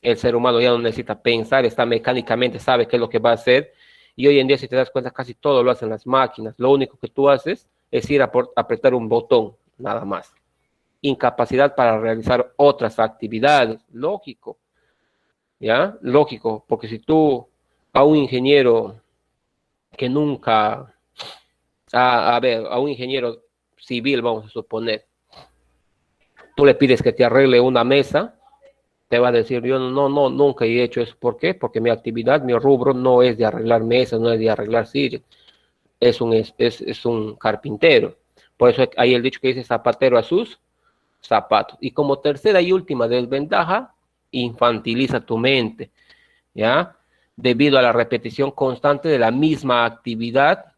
El ser humano ya no necesita pensar, está mecánicamente, sabe qué es lo que va a hacer. Y hoy en día, si te das cuenta, casi todo lo hacen las máquinas. Lo único que tú haces es ir a apretar un botón, nada más. Incapacidad para realizar otras actividades. Lógico, ¿ya? Lógico, porque si tú a un ingeniero que nunca, a ver, a un ingeniero civil, vamos a suponer, tú le pides que te arregle una mesa, te va a decir, yo nunca he hecho eso. ¿Por qué? Porque mi actividad, mi rubro no es de arreglar mesas, no es de arreglar sillas, es un carpintero. Por eso hay el dicho que dice zapatero a sus zapatos. Y como tercera y última desventaja, infantiliza tu mente, ¿ya? Debido a la repetición constante de la misma actividad,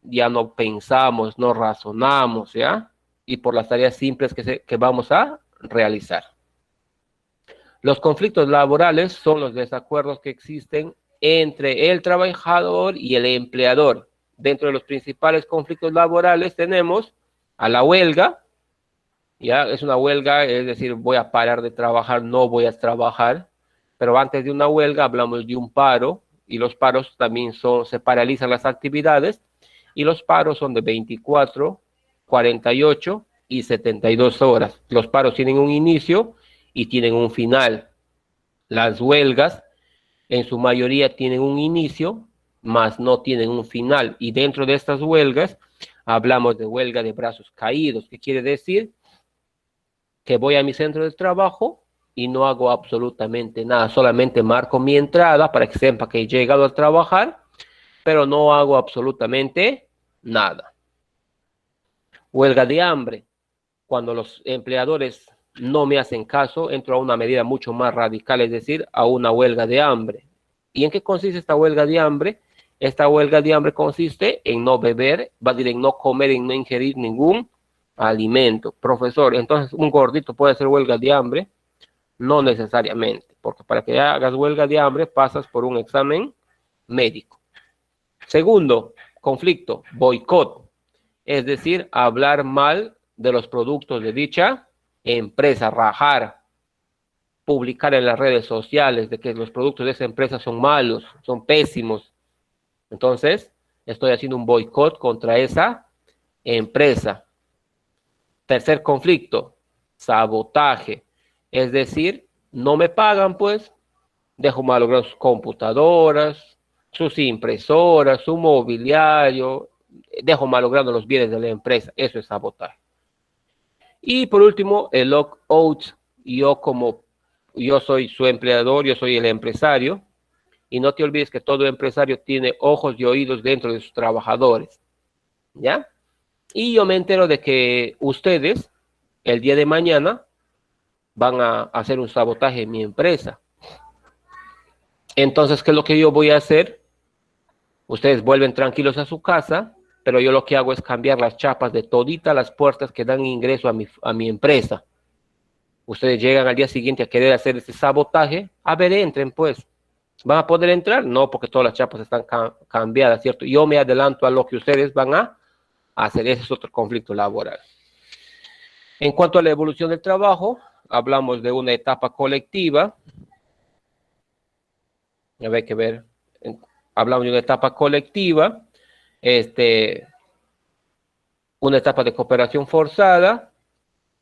ya no pensamos, no razonamos, ¿ya? Y por las tareas simples que vamos a realizar. Los conflictos laborales son los desacuerdos que existen entre el trabajador y el empleador. Dentro de los principales conflictos laborales tenemos a la huelga, ya es una huelga, es decir, voy a parar de trabajar, no voy a trabajar, pero antes de una huelga hablamos de un paro, y los paros también se paralizan las actividades, y los paros son de 24, 48 y 72 horas. Los paros tienen un inicio y tienen un final. Las huelgas en su mayoría tienen un inicio, mas no tienen un final. Y dentro de estas huelgas hablamos de huelga de brazos caídos, que quiere decir que voy a mi centro de trabajo y no hago absolutamente nada, solamente marco mi entrada para que sepa que he llegado a trabajar, pero no hago absolutamente nada. Huelga de hambre, cuando los empleadores no me hacen caso, entro a una medida mucho más radical, es decir, a una huelga de hambre. ¿Y en qué consiste esta huelga de hambre? Esta huelga de hambre consiste en no beber, va a decir en no comer, en no ingerir ningún alimento. Profesor, entonces un gordito puede hacer huelga de hambre, no necesariamente, porque para que hagas huelga de hambre pasas por un examen médico. Segundo conflicto, boicot, es decir, hablar mal de los productos de dicha empresa, rajar, publicar en las redes sociales de que los productos de esa empresa son malos, son pésimos. Entonces, estoy haciendo un boicot contra esa empresa. Tercer conflicto, sabotaje, es decir, no me pagan, pues, dejo malograr sus computadoras, sus impresoras, su mobiliario, dejo malogrando los bienes de la empresa. Eso es sabotaje. Y por último, el lockout. Yo soy su empleador, yo soy el empresario, y no te olvides que todo empresario tiene ojos y oídos dentro de sus trabajadores, ¿ya? Y yo me entero de que ustedes, el día de mañana, van a hacer un sabotaje en mi empresa. Entonces, ¿qué es lo que yo voy a hacer? Ustedes vuelven tranquilos a su casa, pero yo lo que hago es cambiar las chapas de toditas las puertas que dan ingreso a mi empresa. Ustedes llegan al día siguiente a querer hacer ese sabotaje, a ver, entren pues. ¿Van a poder entrar? No, porque todas las chapas están cambiadas, ¿cierto? Yo me adelanto a lo que ustedes van a hacer. Ese es otro conflicto laboral. En cuanto a la evolución del trabajo, hablamos de una etapa colectiva. Hay que ver. Hablamos de una etapa colectiva, una etapa de cooperación forzada.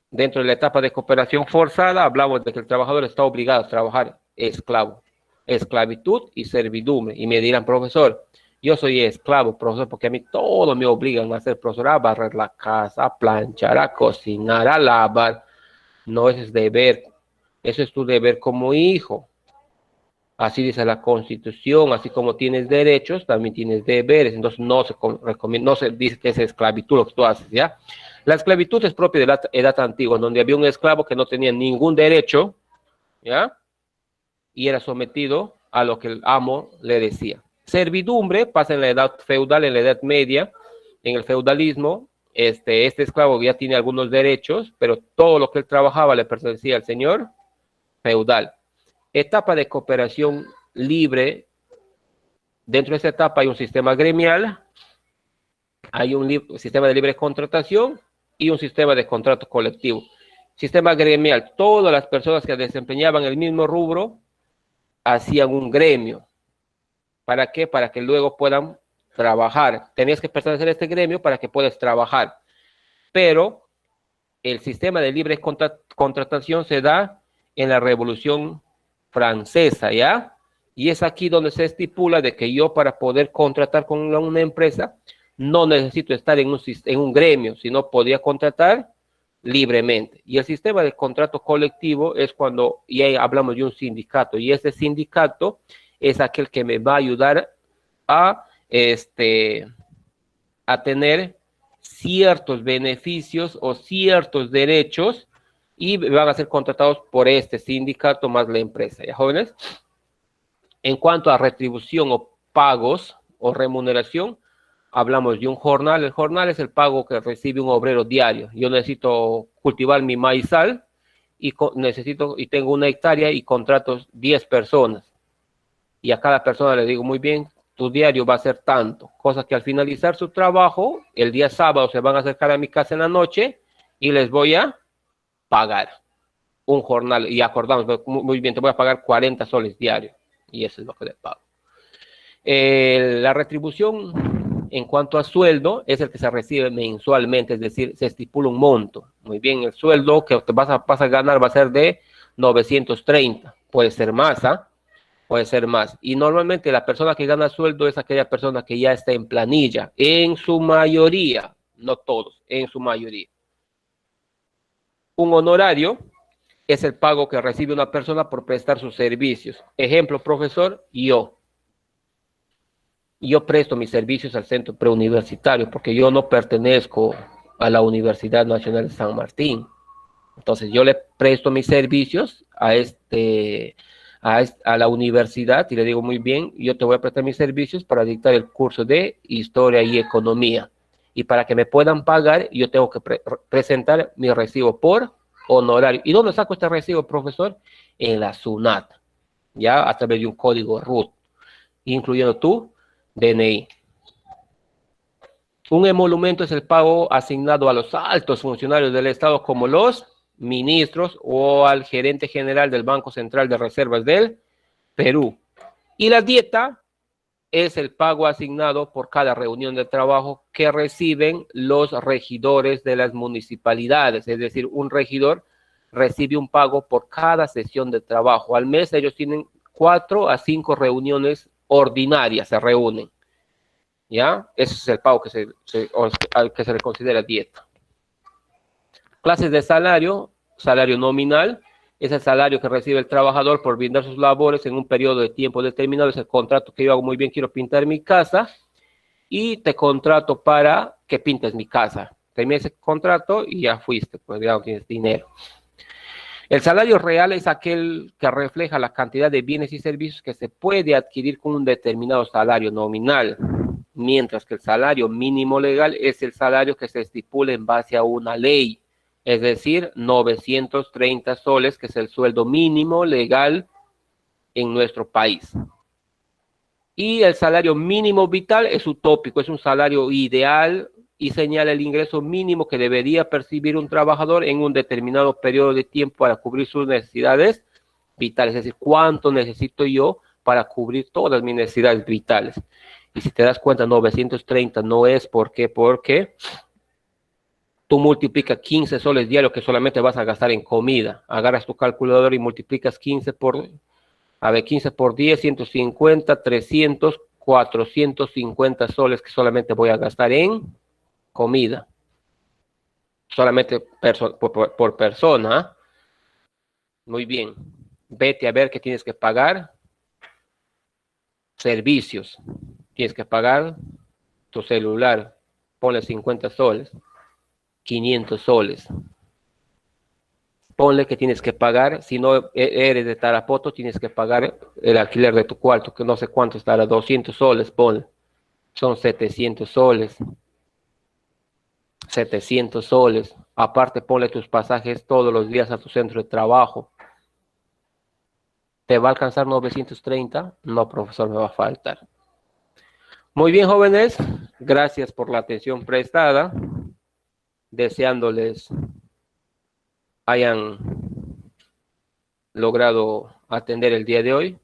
Dentro de la etapa de cooperación forzada, hablamos de que el trabajador está obligado a trabajar esclavo, esclavitud y servidumbre. Y me dirán, profesor, yo soy esclavo, profesor, porque a mí todo me obligan a hacer, profesor, a barrer la casa, a planchar, a cocinar, a lavar. No, ese es deber, eso es tu deber como hijo. Así dice la Constitución, así como tienes derechos, también tienes deberes. Entonces no se recomienda, no se dice que es esclavitud lo que tú haces, ¿ya? La esclavitud es propia de la edad antigua, donde había un esclavo que no tenía ningún derecho, ¿ya? Y era sometido a lo que el amo le decía. Servidumbre pasa en la edad feudal, en la edad media, en el feudalismo. Este esclavo ya tiene algunos derechos, pero todo lo que él trabajaba le pertenecía al señor feudal. Etapa de cooperación libre. Dentro de esta etapa hay un sistema gremial, hay un sistema de libre contratación y un sistema de contrato colectivo. Sistema gremial, todas las personas que desempeñaban el mismo rubro hacían un gremio. ¿Para qué? Para que luego puedan trabajar. Tenías que pertenecer a este gremio para que puedas trabajar. Pero el sistema de libre contratación se da en la Revolución Francesa, ¿ya? Y es aquí donde se estipula de que yo para poder contratar con una empresa no necesito estar en un gremio, sino podía contratar libremente. Y el sistema de contrato colectivo es cuando ya hablamos de un sindicato, y ese sindicato es aquel que me va a ayudar a, a tener ciertos beneficios o ciertos derechos y van a ser contratados por este sindicato más la empresa. ¿Ya, jóvenes? En cuanto a retribución o pagos o remuneración, hablamos de un jornal. El jornal es el pago que recibe un obrero diario. Yo necesito cultivar mi maizal y tengo una hectárea y contrato 10 personas. Y a cada persona le digo, muy bien, tu diario va a ser tanto. Cosa que al finalizar su trabajo, el día sábado se van a acercar a mi casa en la noche y les voy a pagar un jornal. Y acordamos, muy bien, te voy a pagar 40 soles diarios. Y eso es lo que les pago. La retribución en cuanto a sueldo es el que se recibe mensualmente, es decir, se estipula un monto. Muy bien, el sueldo que te vas a ganar va a ser de 930, puede ser más, ¿ah? Puede ser más. Y normalmente la persona que gana sueldo es aquella persona que ya está en planilla, en su mayoría, no todos, en su mayoría. Un honorario es el pago que recibe una persona por prestar sus servicios. Ejemplo, profesor, yo presto mis servicios al centro preuniversitario porque yo no pertenezco a la Universidad Nacional de San Martín. Entonces yo le presto mis servicios a la universidad y le digo, muy bien, yo te voy a prestar mis servicios para dictar el curso de Historia y Economía. Y para que me puedan pagar, yo tengo que presentar mi recibo por honorario. ¿Y dónde saco este recibo, profesor? En la SUNAT, ya a través de un código RUT, incluyendo tu DNI. Un emolumento es el pago asignado a los altos funcionarios del Estado como los ministros o al gerente general del Banco Central de Reservas del Perú. Y la dieta es el pago asignado por cada reunión de trabajo que reciben los regidores de las municipalidades. Es decir, un regidor recibe un pago por cada sesión de trabajo. Al mes ellos tienen 4 a 5 reuniones ordinarias, se reúnen. ¿Ya? Ese es el pago al que se le considera dieta. Clases de salario, salario nominal, es el salario que recibe el trabajador por brindar sus labores en un periodo de tiempo determinado. Es el contrato que yo hago, muy bien, quiero pintar mi casa y te contrato para que pintes mi casa. Termina ese contrato y ya fuiste, pues ya no tienes dinero. El salario real es aquel que refleja la cantidad de bienes y servicios que se puede adquirir con un determinado salario nominal, mientras que el salario mínimo legal es el salario que se estipula en base a una ley, es decir, 930 soles, que es el sueldo mínimo legal en nuestro país. Y el salario mínimo vital es utópico, es un salario ideal y señala el ingreso mínimo que debería percibir un trabajador en un determinado periodo de tiempo para cubrir sus necesidades vitales, es decir, cuánto necesito yo para cubrir todas mis necesidades vitales. Y si te das cuenta, 930 no es porque tú multiplicas 15 soles diarios que solamente vas a gastar en comida. Agarras tu calculador y multiplicas 15 por 10, 150, 300, 450 soles que solamente voy a gastar en comida. Solamente por persona. Muy bien. Vete a ver qué tienes que pagar. Servicios. Tienes que pagar tu celular. Ponle 50 soles. 500 soles. Ponle que tienes que pagar, si no eres de Tarapoto, tienes que pagar el alquiler de tu cuarto, que no sé cuánto estará, 200 soles, ponle. Son 700 soles. 700 soles. Aparte, ponle tus pasajes todos los días a tu centro de trabajo. ¿Te va a alcanzar 930? No, profesor, me va a faltar. Muy bien, jóvenes. Gracias por la atención prestada. Deseándoles hayan logrado atender el día de hoy.